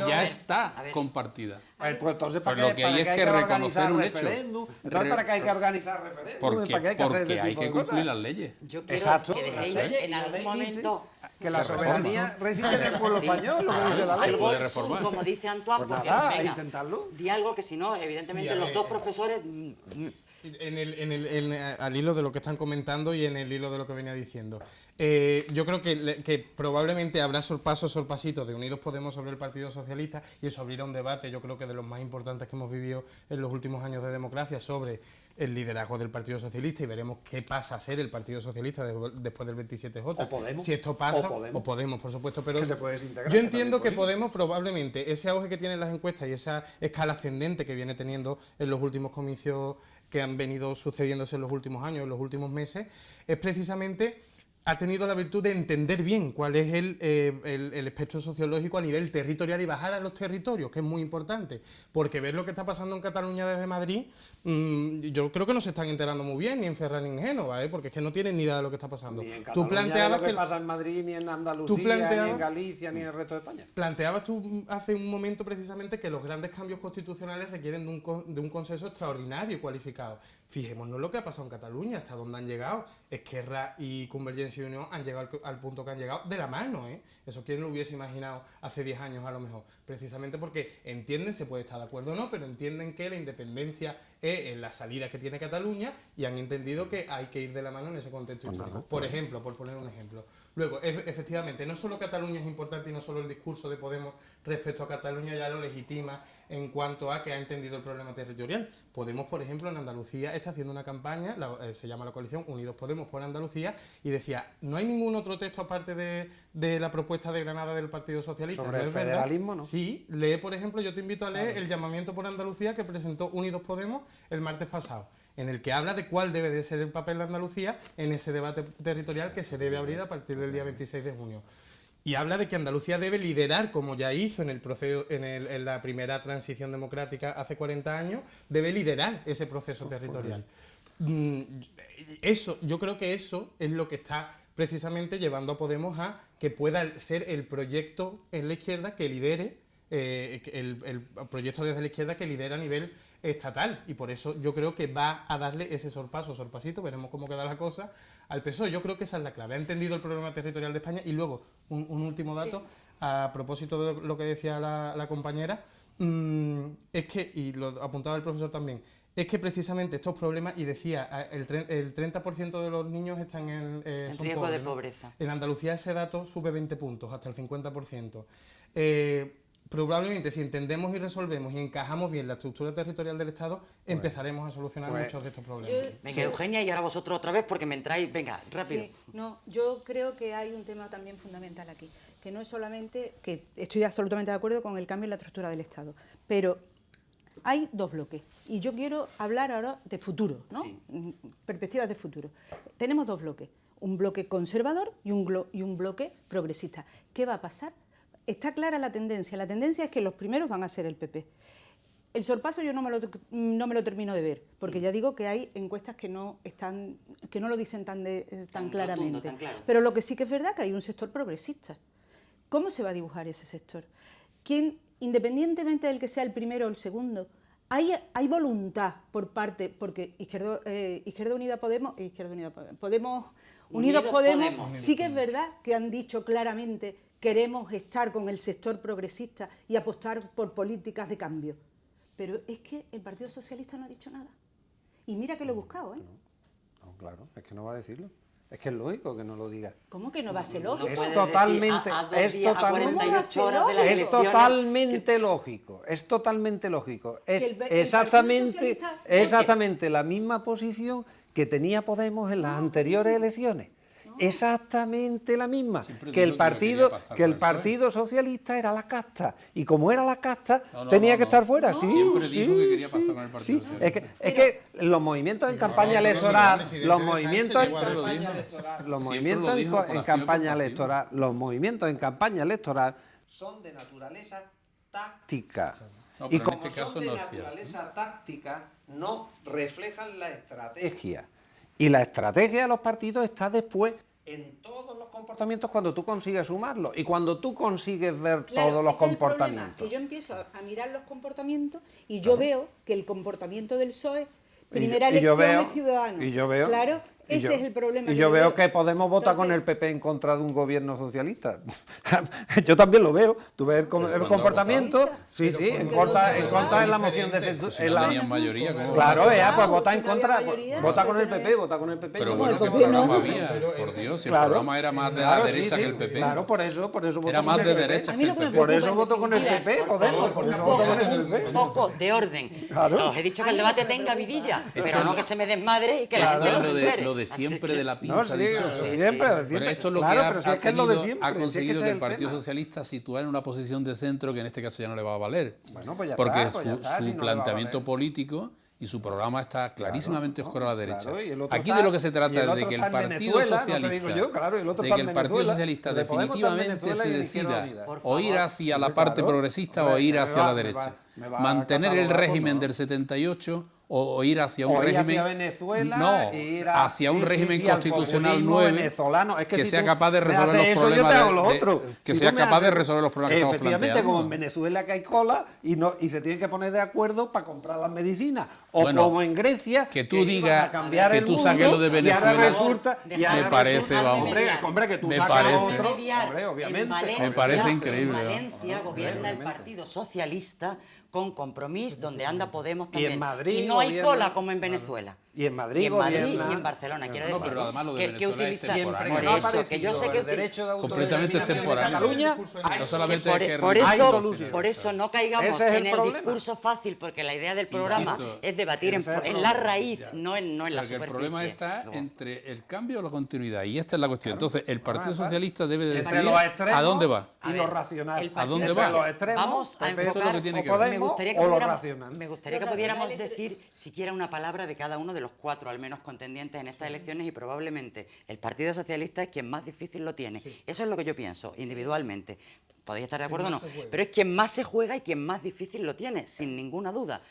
ya está compartida. Pues entonces, Por lo que hay es que reconocer un hecho. Entonces, ¿para qué hay que organizar referéndum? Porque hay que cumplir las leyes. Yo quiero que dejéis en algún momento que la soberanía reside en el pueblo español, lo que dice la ley. Algo sur, como dice Antoine, Pues porque nada, venga, intentarlo. di algo que si no, evidentemente los dos profesores al hilo de lo que están comentando y en el hilo de lo que venía diciendo. Yo creo que probablemente habrá sorpasitos de Unidos Podemos sobre el Partido Socialista, y eso abrirá un debate, yo creo que de los más importantes que hemos vivido en los últimos años de democracia, sobre el liderazgo del Partido Socialista, y veremos qué pasa a ser el Partido Socialista después del 27J. O Podemos. Si esto pasa, o Podemos, por supuesto, pero que se puede desintegrar, yo entiendo que también es Podemos probablemente, ese auge que tienen las encuestas y esa escala ascendente que viene teniendo en los últimos comicios que han venido sucediéndose en los últimos años, en los últimos meses, es precisamente, ha tenido la virtud de entender bien cuál es el espectro sociológico a nivel territorial y bajar a los territorios, que es muy importante, porque ver lo que está pasando en Cataluña desde Madrid, yo creo que no se están enterando muy bien, ni en Ferran ni en Génova, porque es que no tienen ni idea de lo que está pasando. Ni en Cataluña lo que pasa en Madrid, ni en Andalucía, ni en Galicia, ni en el resto de España. Planteabas tú hace un momento precisamente que los grandes cambios constitucionales requieren de un consenso extraordinario y cualificado. Fijémonos lo que ha pasado en Cataluña, hasta dónde han llegado. Esquerra y Convergencia y Unión han llegado al punto que han llegado de la mano, ¿eh? Eso quién lo hubiese imaginado hace 10 años a lo mejor. Precisamente porque entienden, se puede estar de acuerdo o no, pero entienden que la independencia es la salida que tiene Cataluña, y han entendido que hay que ir de la mano en ese contexto histórico. Por ejemplo, por poner un ejemplo. Luego, efectivamente, no solo Cataluña es importante y no solo el discurso de Podemos respecto a Cataluña ya lo legitima en cuanto a que ha entendido el problema territorial. Podemos, por ejemplo, en Andalucía está haciendo una campaña, se llama la coalición Unidos Podemos por Andalucía, y decía, no hay ningún otro texto aparte de la propuesta de Granada del Partido Socialista. Sobre ¿No el es verdad? federalismo, ¿no? Sí, lee, por ejemplo, yo te invito a leer el llamamiento por Andalucía que presentó Unidos Podemos el martes pasado, en el que habla de cuál debe de ser el papel de Andalucía en ese debate territorial que se debe abrir a partir del día 26 de junio. Y habla de que Andalucía debe liderar, como ya hizo en el proceso, en la primera transición democrática hace 40 años, debe liderar ese proceso territorial. Yo creo que eso es lo que está precisamente llevando a Podemos a que pueda ser el proyecto en la izquierda que lidere, el proyecto desde la izquierda que lidera a nivel estatal, y por eso yo creo que va a darle ese sorpasito, veremos cómo queda la cosa, al PSOE. Yo creo que esa es la clave, ha entendido el problema territorial de España. Y luego, un último dato, sí, a propósito de lo que decía la compañera, es que, y lo apuntaba el profesor también, es que precisamente estos problemas, y decía, el 30% de los niños están en riesgo pobres, de ¿no? pobreza. En Andalucía ese dato sube 20 puntos, hasta el 50%. Probablemente si entendemos y resolvemos y encajamos bien la estructura territorial del Estado, empezaremos a solucionar muchos de estos problemas. Venga, Eugenia, y ahora vosotros otra vez, porque me entráis, venga, rápido. Sí, no, yo creo que hay un tema también fundamental aquí, que no es solamente, que estoy absolutamente de acuerdo con el cambio en la estructura del Estado, pero hay dos bloques, y yo quiero hablar ahora de futuro, ¿no? Sí. Perspectivas de futuro. Tenemos dos bloques, un bloque conservador y un bloque progresista. ¿Qué va a pasar? Está clara la tendencia es que los primeros van a ser el PP. El sorpaso yo no me lo termino de ver, porque ya digo que hay encuestas que no lo dicen tan claramente. Rotundo, tan claro. Pero lo que sí que es verdad que hay un sector progresista. ¿Cómo se va a dibujar ese sector? ¿Quién, independientemente del que sea el primero o el segundo, hay voluntad por parte, porque Izquierda Unida Podemos, Unidos Podemos, sí que es verdad que han dicho claramente: queremos estar con el sector progresista y apostar por políticas de cambio. Pero es que el Partido Socialista no ha dicho nada. Y mira que lo he buscado, ¿eh? No, claro, es que no va a decirlo. Es que es lógico que no lo diga. ¿Cómo que no va a ser lógico? Es totalmente, lógico. Es totalmente lógico. Es exactamente la misma posición que tenía Podemos en las anteriores elecciones. Exactamente la misma, que el Partido Socialista era la casta, y como era la casta tenía que estar fuera. Sí, siempre dijo que quería pactar con el Partido Socialista. Es que los movimientos en campaña electoral, los movimientos en campaña electoral son de naturaleza táctica. No, y pero como en este caso son de no es cierto. naturaleza táctica, no reflejan la estrategia. Y la estrategia de los partidos está después en todos los comportamientos, cuando tú consigues sumarlo y cuando tú consigues ver todos los comportamientos. Que yo empiezo a mirar los comportamientos y yo veo que el comportamiento del PSOE, primera elección de Ciudadanos, y yo veo, claro, Ese es el problema. Y que yo veo veo. que Podemos vota con el Entonces, PP en contra de un gobierno socialista. Yo también lo veo. Tú ves el comportamiento. Sí, en contra de la moción de censura. Si no tenían mayoría, ¿cómo? Claro, pues vota en si no había contra. mayoría, Vota con el entonces PP, vota con el PP. Pero Yo bueno, voto ¿qué con el programa PP. había? Por Dios, si el Claro. programa era más de la Claro, derecha sí, que el PP. Claro, por eso voto Era con más el de PP. derecha A que mí el lo que me PP. Por preocupa eso voto con el Mira, PP, por Podemos. favor, Por un eso voto con el Un PP. poco de orden. Claro. Os he dicho que el debate tenga vidilla, pero no que se me desmadre y que la gente lo Eso es supere. lo de Así siempre que- de la pinza No, sí, dichosa. siempre. Pero esto es lo Claro, que pero si es que es lo de siempre. ha si es que conseguido ese que es el Partido tema. Socialista situar en una posición de centro que en este caso ya no le va a valer. Bueno, pues ya Porque está, pues ya está, si no su le va a planteamiento valer. político y su programa está clarísimamente oscuro a la derecha. Claro, y el otro Aquí está- de lo que se y trata el es otro de que el está en Partido Venezuela, no te Socialista, digo yo, claro, y el otro de está que en el Partido Venezuela, Socialista el de Podemos está en definitivamente Venezuela se y en Izquierda decida Unida. Por o ir favor. hacia la parte Claro. progresista Hombre, o ir me hacia va- la me derecha. va a Mantener el catalogar, régimen pues no. del 78 o ir hacia un O ir régimen hacia Venezuela, no, ir hacia un régimen al constitucional populismo 9 venezolano. Es que si sea tú capaz de me resolver haces los eso, problemas yo te hago lo de- otro. que Si sea tú me capaz de haces- resolver los problemas que estamos Efectivamente, planteando. como en Venezuela que hay cola y se tienen que poner de acuerdo para comprar las medicinas. O Bueno, como en Grecia, que tú iban digas a cambiar que el tú mundo, saques lo de y ahora Venezuela. resulta, y Me ahora parece, resulta- vamos. hombre, que tú Me sacas parece. otro, Mediar hombre, en obviamente. Valencia, Me parece en increíble, ¿no? Valencia gobierna el Partido Socialista con Compromís, donde anda Podemos Y también. en Madrid no hay gobierna- cola como en Venezuela. Y en Madrid y en Madrid gobierna- y en Barcelona. Quiero No, decir pero además lo de que Venezuela es utiliza temporáneo. por no ha eso, que aparecido yo sé que el derecho de Completamente autodeterminación de temporáneo. Cataluña, solamente por, hay que por hay eso, solución. por eso no caigamos Ese es el en el problema. discurso fácil, porque la idea del programa Insisto, es debatir ese es el en la problema. raíz, no en la Porque superficie. el problema está Luego, entre el cambio o la continuidad, y esta es la cuestión. Entonces, el Partido Socialista debe de entre decidir los extremos a dónde va. y lo racional. el ¿A dónde Partido va? Entre los extremos, Vamos a PP, Eso es lo enfocar. que tiene que o ver. Me gustaría que o lo pudiéramos, racional. me gustaría que pudiéramos decir siquiera una palabra de cada uno de los cuatro, al menos contendientes en estas elecciones, y probablemente el Partido Socialista es quien más difícil lo tiene. Eso es lo que yo pienso, individualmente. Podéis estar de acuerdo o no, pero es quien más se juega y quien más difícil lo tiene, sin ninguna duda.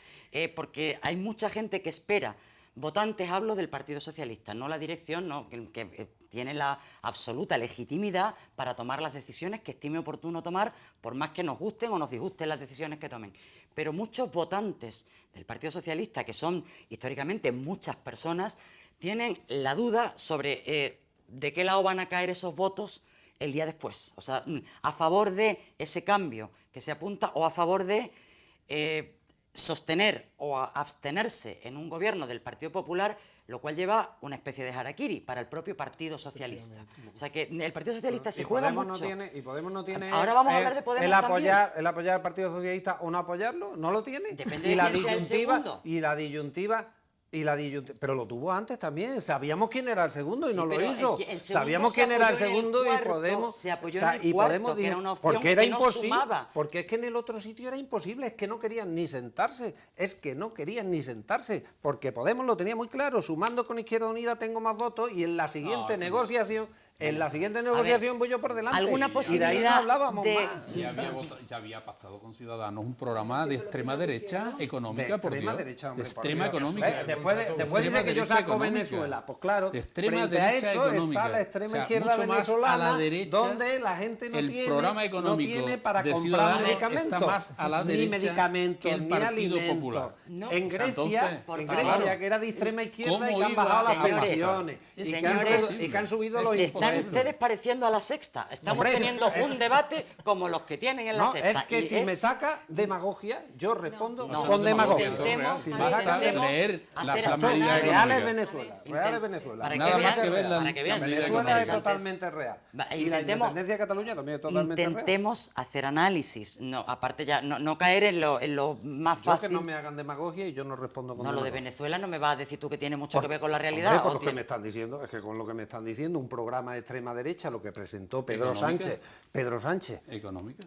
Porque hay mucha gente que espera, votantes hablo del Partido Socialista, no la dirección, no, que tiene la absoluta legitimidad para tomar las decisiones que estime oportuno tomar, por más que nos gusten o nos disgusten las decisiones que tomen. Pero muchos votantes del Partido Socialista, que son históricamente muchas personas, tienen la duda sobre de qué lado van a caer esos votos el día después. O sea, a favor de ese cambio que se apunta o a favor de sostener o abstenerse en un gobierno del Partido Popular, lo cual lleva una especie de harakiri para el propio Partido Socialista. O sea que el Partido Socialista se juega Podemos mucho. Y Podemos no tiene Ahora vamos a hablar de Podemos el también. apoyar al Partido Socialista o no apoyarlo, no lo tiene. Depende y de la quién sea el segundo. pero lo tuvo antes también. Sabíamos quién era el segundo y Sí, no lo pero hizo. el segundo Sabíamos se quién era el apoyó en el segundo y cuarto, Podemos. se apoyó en el cuarto, que era una opción porque era que no imposible. sumaba. Porque es que en el otro sitio era imposible, es que no querían ni sentarse. Porque Podemos lo tenía muy claro. Sumando con Izquierda Unida tengo más votos y en la siguiente negociación. Voy yo por delante. ¿Alguna Y de ahí no posibilidad hablábamos de- más. Ya había pactado con Ciudadanos un programa de extrema derecha económica, De por extrema Dios. derecha, hombre, de por extrema Dios. económica. Después Extrema dice que yo derecha saco económica. Venezuela. Pues claro, De extrema frente a derecha eso económica. está la extrema O sea, izquierda mucho más venezolana, a la derecha, donde la gente no el tiene, programa económico no tiene para de comprar Ciudadanos medicamentos. está más a la ni derecha medicamentos, que el ni Partido alimentos. Popular. No, En o sea, Grecia, entonces, que era de extrema izquierda y ¿cómo que han iba bajado las señores, pensiones. Y que han subido los se están impuestos. ustedes pareciendo a la Sexta. Estamos Hombre, teniendo un debate como los que tienen en la No, Sexta. es que y si me saca demagogia, yo respondo No, con demagogia. intentemos- Si me Basta saca de intentemos leer la hacer medida análisis. Real es económica. Venezuela. Real es Venezuela. Para que Nada más vean, que ver la para que vean si son Venezuela es interesantes. totalmente real. Va, Y la independencia de Cataluña también es totalmente real. Intentemos hacer análisis. No, aparte ya, no caer en lo más Yo que fácil. no me hagan demagogia y yo no respondo con No, lo de demagogia. Venezuela no me vas a decir tú que tiene mucho que ver con la realidad. Hombre, por ¿o lo que tiene? me están diciendo, es que con lo que me están diciendo, un programa de extrema derecha, lo que presentó Pedro ¿Económica? Sánchez. Pedro Sánchez. Económica.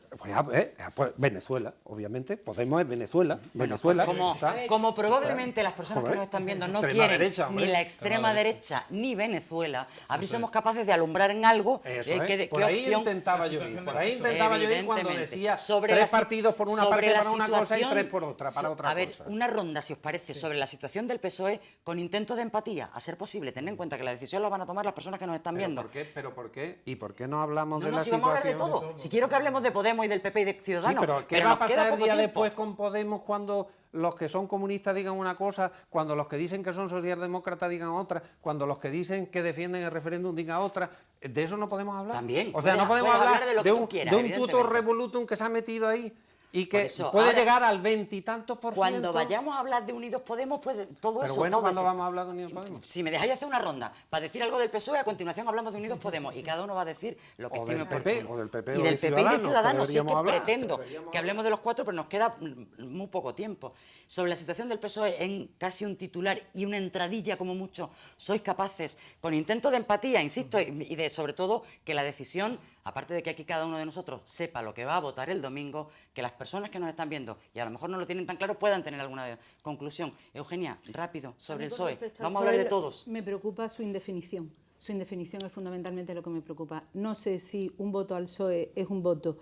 Pues Venezuela, obviamente. Podemos es Venezuela. Bueno, Venezuela. como, está. como probablemente las personas que Joder, nos están viendo no extrema quieren derecha, hombre. ni la extrema derecha ni Venezuela, a ver si somos capaces de alumbrar en algo Eso es. qué Por ahí opción. intentaba yo ir. Por ahí intentaba yo ir cuando Evidentemente. decía Sobre tres la si- partidos por una sobre parte la para una cosa y situación- tres por otra para otra A ver, cosa. una ronda, si os parece, sobre la situación del PSOE con intentos de empatía, a ser posible. Tened en cuenta que la decisión la van a tomar las personas que nos están viendo. ¿Pero por qué? ¿Y por qué no hablamos No, de no, la si vamos a hablar de situación? todo. Si quiero que hablemos de Podemos y del PP y de Sí, Ciudadanos. pero ¿qué va a nos queda pasar el poco día tiempo. después con Podemos cuando los que son comunistas digan una cosa, cuando los que dicen que son socialdemócratas digan otra, cuando los que dicen que defienden el referéndum digan otra? ¿De eso no podemos hablar? También. O sea, no podemos puedes hablar de lo que tú un, quieras, de un evidentemente. tutor revolutum que se ha metido ahí y que eso, puede ahora, llegar al 20 y tantos %. Cuando vayamos a hablar de Unidos Podemos, pues todo Pero eso... bueno, todo ¿cuándo eso. vamos a hablar de Unidos Podemos? Si me dejáis hacer una ronda para decir algo del PSOE, a continuación hablamos de Unidos Podemos y cada uno va a decir lo que O estime del PP, oportuno. o del PP, y o del de PP y de Ciudadanos, Ciudadanos, sí es que deberíamos hablar, pretendo que hablemos de los cuatro, pero nos queda muy poco tiempo. Sobre la situación del PSOE en casi un titular y una entradilla como mucho, sois capaces, con intento de empatía, insisto, y de sobre todo que la decisión, aparte de que aquí cada uno de nosotros sepa lo que va a votar el domingo, que las personas que nos están viendo y a lo mejor no lo tienen tan claro puedan tener alguna conclusión. Eugenia, rápido, sobre el PSOE. Vamos a hablar de todos. Me preocupa su indefinición. Su indefinición es fundamentalmente lo que me preocupa. No sé si un voto al PSOE es un voto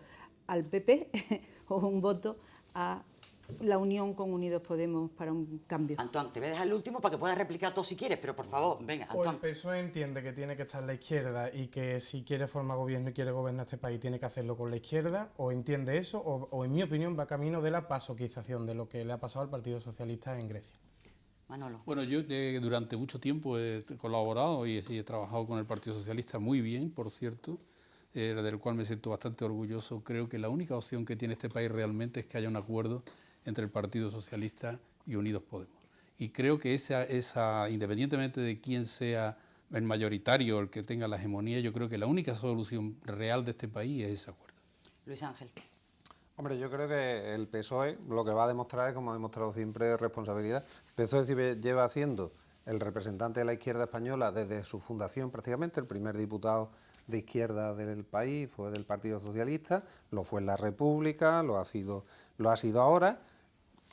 al PP o un voto a la unión con Unidos Podemos para un cambio. Antoine, te voy a dejar el último para que puedas replicar todo si quieres, pero por favor, venga, O el Antoine. PSOE entiende que tiene que estar la izquierda y que si quiere formar gobierno y quiere gobernar este país tiene que hacerlo con la izquierda, o entiende eso, o en mi opinión va camino de la pasoquización de lo que le ha pasado al Partido Socialista en Grecia. Manolo. Bueno, yo durante mucho tiempo he colaborado y he trabajado con el Partido Socialista muy bien, por cierto, del cual me siento bastante orgulloso. Creo que la única opción que tiene este país realmente es que haya un acuerdo entre el Partido Socialista y Unidos Podemos. Y creo que esa independientemente de quién sea el mayoritario, el que tenga la hegemonía, yo creo que la única solución real de este país es ese acuerdo. Luis Ángel. Hombre, yo creo que el PSOE lo que va a demostrar es, como ha demostrado siempre, responsabilidad. El PSOE lleva siendo el representante de la izquierda española desde su fundación prácticamente. El primer diputado de izquierda del país fue del Partido Socialista, lo fue en la República, lo ha sido ahora.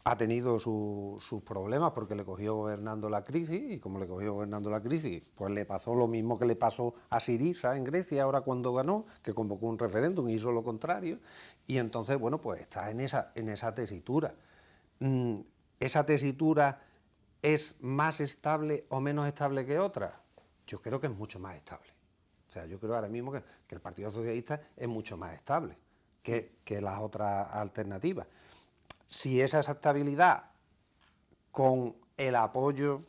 Ha tenido sus problemas porque le cogió gobernando la crisis, y como le cogió gobernando la crisis, pues le pasó lo mismo que le pasó a Syriza en Grecia ahora cuando ganó, que convocó un referéndum y hizo lo contrario, y entonces, bueno, pues está en esa tesitura. ¿Esa tesitura es más estable o menos estable que otra? Yo creo que es mucho más estable. O sea, yo creo ahora mismo que el Partido Socialista es mucho más estable que las otras alternativas. Si esa estabilidad con el apoyo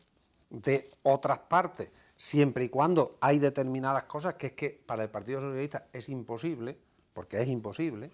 de otras partes, siempre y cuando hay determinadas cosas que es que para el Partido Socialista es imposible, porque es imposible,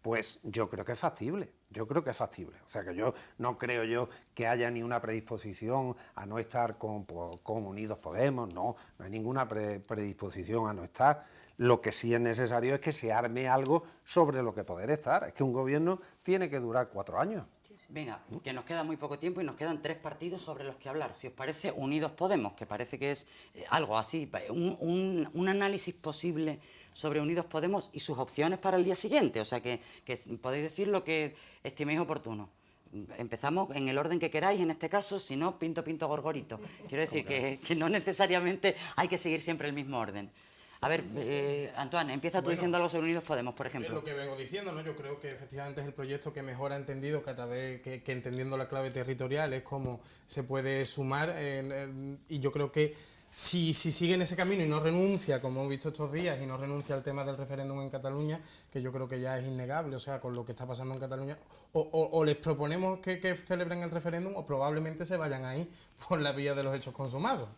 pues yo creo que es factible. Yo creo que es factible. O sea, que yo no creo que haya ni una predisposición a no estar con Unidos Podemos, no hay ninguna predisposición a no estar. Lo que sí es necesario es que se arme algo sobre lo que poder estar. Es que un gobierno tiene que durar 4 años. Venga, que nos queda muy poco tiempo y nos quedan 3 partidos sobre los que hablar. Si os parece, Unidos Podemos, que parece que es algo así, un análisis posible sobre Unidos Podemos y sus opciones para el día siguiente. O sea, que podéis decir lo que estiméis oportuno. Empezamos en el orden que queráis, en este caso, si no, pinto, gorgorito. Quiero decir que no necesariamente hay que seguir siempre el mismo orden. A ver, Antoine, empieza tú diciendo algo sobre Unidos Podemos, por ejemplo. Es lo que vengo diciendo, ¿no? Yo creo que efectivamente es el proyecto que mejor ha entendido cada vez que entendiendo la clave territorial es cómo se puede sumar y yo creo que si sigue en ese camino y no renuncia, como hemos visto estos días, y no renuncia al tema del referéndum en Cataluña, que yo creo que ya es innegable, o sea, con lo que está pasando en Cataluña, o les proponemos que celebren el referéndum o probablemente se vayan ahí por la vía de los hechos consumados.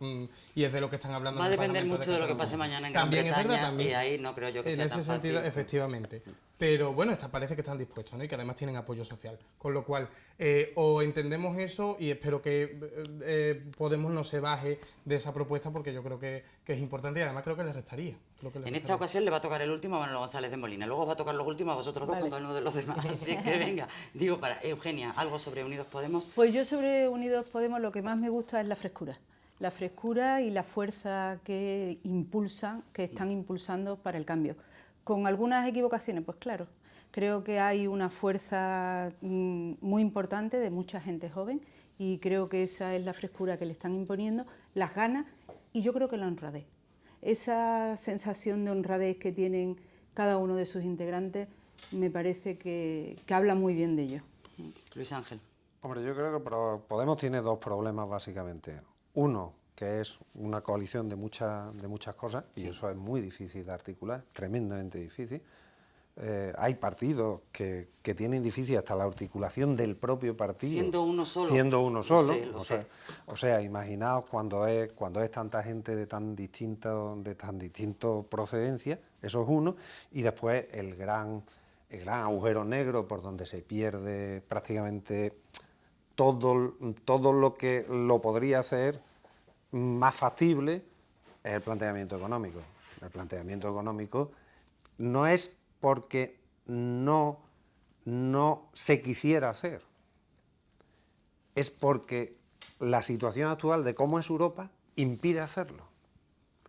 Y es de lo que están hablando. Va a depender mucho de lo que pase mañana en Gran Bretaña, y ahí no creo yo que sea tan fácil. En ese sentido, efectivamente. Pero bueno, parece que están dispuestos, ¿no? Y que además tienen apoyo social. Con lo cual, o entendemos eso y espero que Podemos no se baje de esa propuesta porque yo creo que es importante y además creo que les restaría. En esta ocasión le va a tocar el último a Manolo González de Molina. Luego os va a tocar los últimos a vosotros dos con cada uno de los demás. Así que venga, digo para Eugenia, algo sobre Unidos Podemos. Pues yo sobre Unidos Podemos lo que más me gusta es la frescura. La frescura y la fuerza que están impulsando para el cambio. Con algunas equivocaciones, pues claro. Creo que hay una fuerza muy importante de mucha gente joven y creo que esa es la frescura que le están imponiendo, las ganas y yo creo que la honradez. Esa sensación de honradez que tienen cada uno de sus integrantes me parece que habla muy bien de ellos. Luis Ángel. Hombre, yo creo que Podemos tiene 2 problemas básicamente. Uno, que es una coalición de muchas cosas, y eso es muy difícil de articular, tremendamente difícil. hay partidos que tienen difícil hasta la articulación del propio partido. Siendo uno solo. Siendo uno solo. Lo sé. O sea, imaginaos cuando es tanta gente de tan distinto procedencia, eso es uno, y después el gran agujero negro por donde se pierde prácticamente todo lo que lo podría hacer más factible es el planteamiento económico. El planteamiento económico no es porque no se quisiera hacer, es porque la situación actual de cómo es Europa impide hacerlo.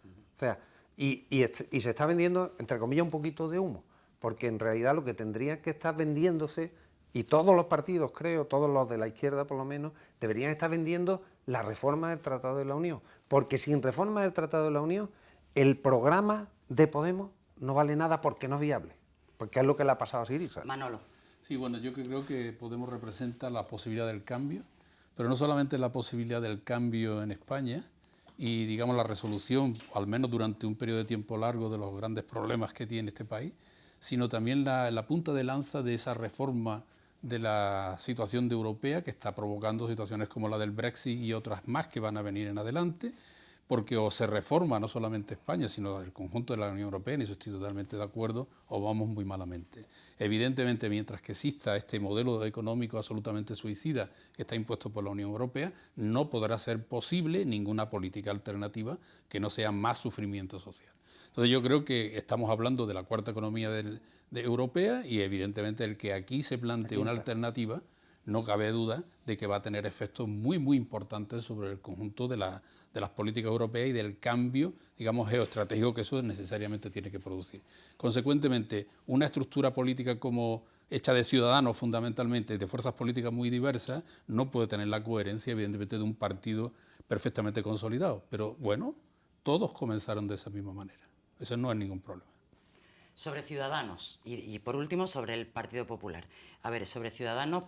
O sea, y se está vendiendo, entre comillas, un poquito de humo, porque en realidad lo que tendría que estar vendiéndose, y todos los partidos, creo, todos los de la izquierda por lo menos, deberían estar vendiendo la reforma del Tratado de la Unión, porque sin reforma del Tratado de la Unión, el programa de Podemos no vale nada porque no es viable, porque es lo que le ha pasado a Syriza. Manolo. Sí, bueno, yo creo que Podemos representa la posibilidad del cambio, pero no solamente la posibilidad del cambio en España y, digamos, la resolución, al menos durante un periodo de tiempo largo, de los grandes problemas que tiene este país, sino también la punta de lanza de esa reforma de la situación de europea que está provocando situaciones como la del Brexit y otras más que van a venir en adelante, porque o se reforma no solamente España, sino el conjunto de la Unión Europea, y eso estoy totalmente de acuerdo, o vamos muy malamente. Evidentemente, mientras que exista este modelo económico absolutamente suicida que está impuesto por la Unión Europea, no podrá ser posible ninguna política alternativa que no sea más sufrimiento social. Entonces yo creo que estamos hablando de la cuarta economía de europea, y evidentemente el que aquí se plantee una alternativa, no cabe duda de que va a tener efectos muy, muy importantes sobre el conjunto de las políticas europeas y del cambio, digamos, geoestratégico que eso necesariamente tiene que producir. Consecuentemente, una estructura política como hecha de ciudadanos fundamentalmente, de fuerzas políticas muy diversas, no puede tener la coherencia, evidentemente, de un partido perfectamente consolidado. Pero, bueno, todos comenzaron de esa misma manera. Eso no es ningún problema. Sobre Ciudadanos y por último sobre el Partido Popular. A ver, sobre Ciudadanos,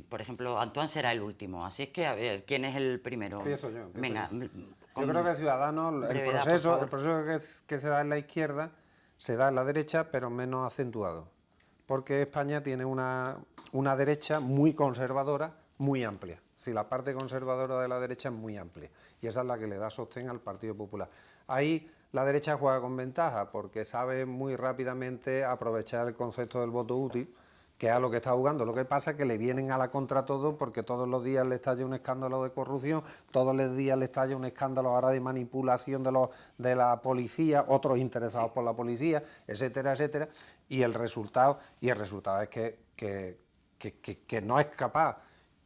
por ejemplo, Antoine será el último, así es que a ver, ¿quién es el primero? Empiezo yo. Venga, yo creo que Ciudadanos, el proceso que se da en la izquierda se da en la derecha, pero menos acentuado, porque España tiene una derecha muy conservadora, muy amplia. Si la parte conservadora de la derecha es muy amplia, y esa es la que le da sostén al Partido Popular. Ahí la derecha juega con ventaja, porque sabe muy rápidamente aprovechar el concepto del voto útil, que es a lo que está jugando. Lo que pasa es que le vienen a la contra todo, porque todos los días le estalla un escándalo de corrupción, todos los días le estalla un escándalo ahora de manipulación de la policía, otros interesados por la policía, etcétera, etcétera, y el resultado es que no es capaz,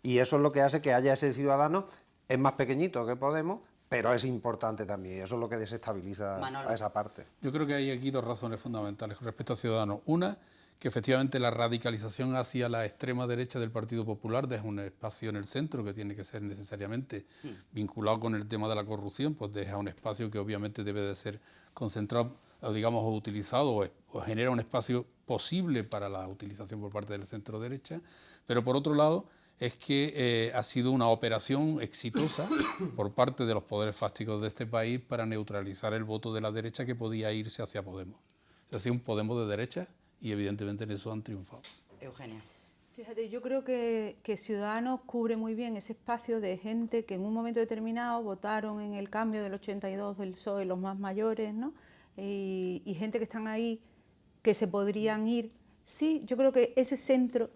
y eso es lo que hace que haya ese Ciudadano, es más pequeñito que Podemos, pero es importante también, eso es lo que desestabiliza a esa parte. Yo creo que hay aquí dos razones fundamentales con respecto a Ciudadanos. Una, que efectivamente la radicalización hacia la extrema derecha del Partido Popular deja un espacio en el centro que tiene que ser necesariamente vinculado con el tema de la corrupción, pues deja un espacio que obviamente debe de ser concentrado, o digamos, o utilizado, o genera un espacio posible para la utilización por parte del centro derecha, pero por otro lado es que ha sido una operación exitosa por parte de los poderes fácticos de este país para neutralizar el voto de la derecha que podía irse hacia Podemos. Es decir, un Podemos de derecha, y evidentemente en eso han triunfado. Eugenia. Fíjate, yo creo que Ciudadanos cubre muy bien ese espacio de gente que en un momento determinado votaron en el cambio del 82 del PSOE, los más mayores, ¿no? Y gente que están ahí, que se podrían ir. Sí, yo creo que ese centro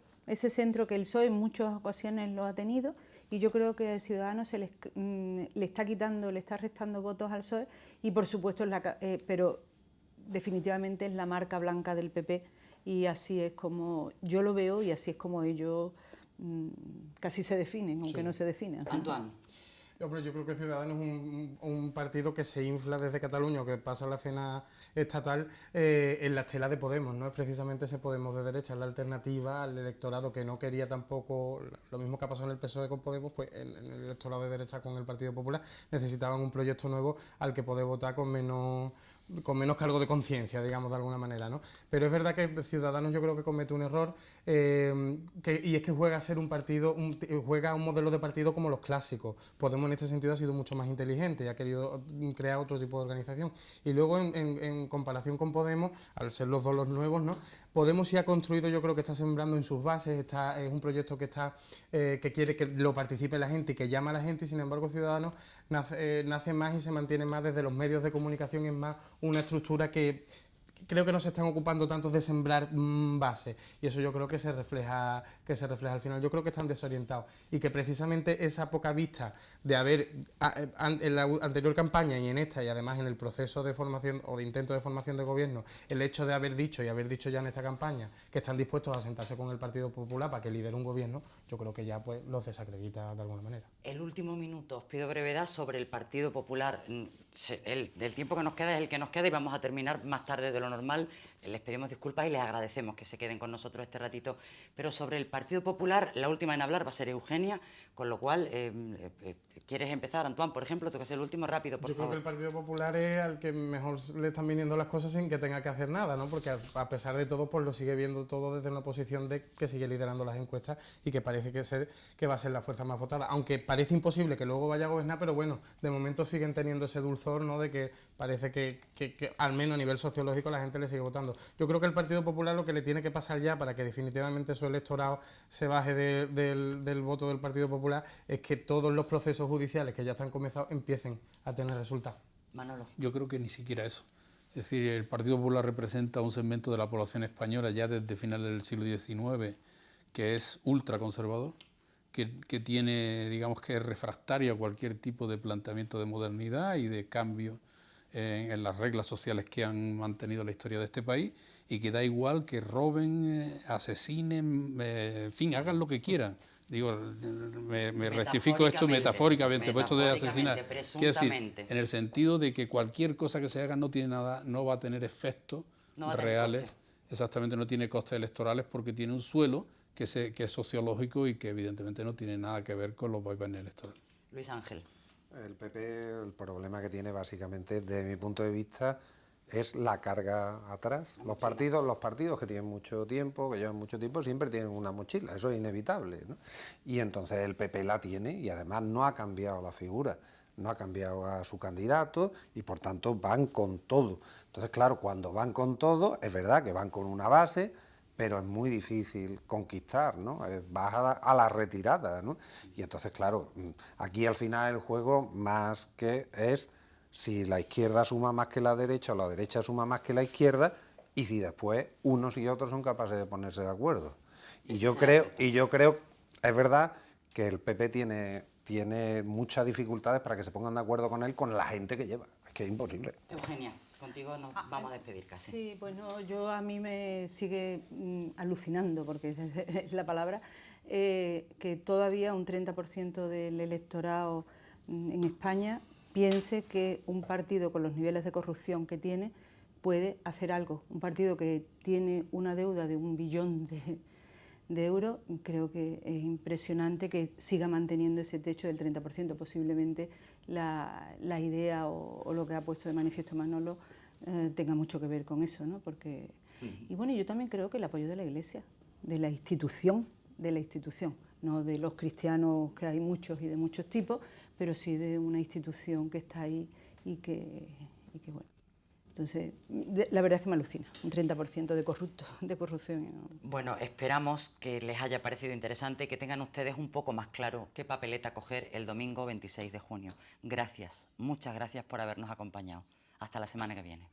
que el PSOE en muchas ocasiones lo ha tenido, y yo creo que a Ciudadanos le está quitando, le está restando votos al PSOE, y por supuesto, pero definitivamente es la marca blanca del PP, y así es como yo lo veo y así es como ellos casi se definen, aunque no se definen. Antoine. Hombre, yo creo que Ciudadanos es un partido que se infla desde Cataluña, o que pasa la escena estatal en la estela de Podemos, no es precisamente ese Podemos de derecha, es la alternativa al electorado que no quería tampoco, lo mismo que ha pasado en el PSOE con Podemos, pues en el electorado de derecha con el Partido Popular necesitaban un proyecto nuevo al que poder votar con menos cargo de conciencia, digamos, de alguna manera, ¿no? Pero es verdad que Ciudadanos yo creo que comete un error, y es que juega a ser un partido, juega a un modelo de partido como los clásicos. Podemos en este sentido ha sido mucho más inteligente y ha querido crear otro tipo de organización. Y luego en comparación con Podemos, al ser los dos los nuevos, ¿no? Podemos sí ha construido, yo creo que está sembrando en sus bases, es un proyecto que quiere que lo participe la gente y que llama a la gente, y sin embargo Ciudadanos nace más y se mantiene más desde los medios de comunicación, es más una estructura que creo que no se están ocupando tanto de sembrar bases, y eso yo creo que se refleja al final. Yo creo que están desorientados y que precisamente esa poca vista de haber en la anterior campaña y en esta, y además en el proceso de formación o de intento de formación de gobierno, el hecho de haber dicho ya en esta campaña que están dispuestos a sentarse con el Partido Popular para que lidere un gobierno, yo creo que ya pues los desacredita de alguna manera. El último minuto, os pido brevedad sobre el Partido Popular. El tiempo que nos queda es el que nos queda y vamos a terminar más tarde de lo normal. Les pedimos disculpas y les agradecemos que se queden con nosotros este ratito. Pero sobre el Partido Popular, la última en hablar va a ser Eugenia, con lo cual, ¿quieres empezar, Antoine, por ejemplo? Tú que eres el último, rápido, por favor. Yo creo que el Partido Popular es al que mejor le están viniendo las cosas sin que tenga que hacer nada, ¿no? Porque a pesar de todo, pues lo sigue viendo todo desde una posición de que sigue liderando las encuestas y que parece que va a ser la fuerza más votada. Aunque parece imposible que luego vaya a gobernar, pero bueno, de momento siguen teniendo ese dulzor, ¿no? De que parece que al menos a nivel sociológico la gente le sigue votando. Yo creo que el Partido Popular lo que le tiene que pasar ya para que definitivamente su electorado se baje del voto del Partido Popular es que todos los procesos judiciales que ya están comenzados empiecen a tener resultados. Manolo. Yo creo que ni siquiera eso. Es decir, el Partido Popular representa un segmento de la población española ya desde finales del siglo XIX que es ultraconservador, que tiene, digamos, que es refractario a cualquier tipo de planteamiento de modernidad y de cambio en las reglas sociales que han mantenido la historia de este país, y que da igual que roben, asesinen, en fin, hagan lo que quieran. Digo, me rectifico esto metafóricamente, pues esto de asesinar. Quiero decir, en el sentido de que cualquier cosa que se haga no va a tener efectos reales, exactamente, no tiene costes electorales porque tiene un suelo que es sociológico y que evidentemente no tiene nada que ver con los vaivenes electorales. Luis Ángel. El PP, el problema que tiene básicamente, desde mi punto de vista, es la carga atrás. Los partidos que tienen mucho tiempo, que llevan mucho tiempo, siempre tienen una mochila, eso es inevitable, ¿no? Y entonces el PP la tiene y además no ha cambiado la figura, no ha cambiado a su candidato y por tanto van con todo. Entonces, claro, cuando van con todo, es verdad que van con una base, pero es muy difícil conquistar, ¿no? Vas a la retirada, ¿no? Y entonces, claro, aquí al final el juego más que es si la izquierda suma más que la derecha o la derecha suma más que la izquierda, y si después unos y otros son capaces de ponerse de acuerdo. Y yo creo, es verdad que el PP tiene muchas dificultades para que se pongan de acuerdo con él, con la gente que lleva. Es que es imposible. Eugenia, contigo nos vamos a despedir casi. Sí, pues no, a mí me sigue alucinando, porque es la palabra, que todavía un 30% del electorado en España piense que un partido con los niveles de corrupción que tiene puede hacer algo. Un partido que tiene una deuda de 1 billón de euros, creo que es impresionante que siga manteniendo ese techo del 30%. Posiblemente la idea o lo que ha puesto de manifiesto Manolo tenga mucho que ver con eso, ¿no? Porque, y bueno, yo también creo que el apoyo de la Iglesia, de la institución, no de los cristianos, que hay muchos y de muchos tipos, pero sí de una institución que está ahí y que bueno. Entonces, la verdad es que me alucina, un 30% de corrupción. Bueno, esperamos que les haya parecido interesante y que tengan ustedes un poco más claro qué papeleta coger el domingo 26 de junio. Gracias, muchas gracias por habernos acompañado. Hasta la semana que viene.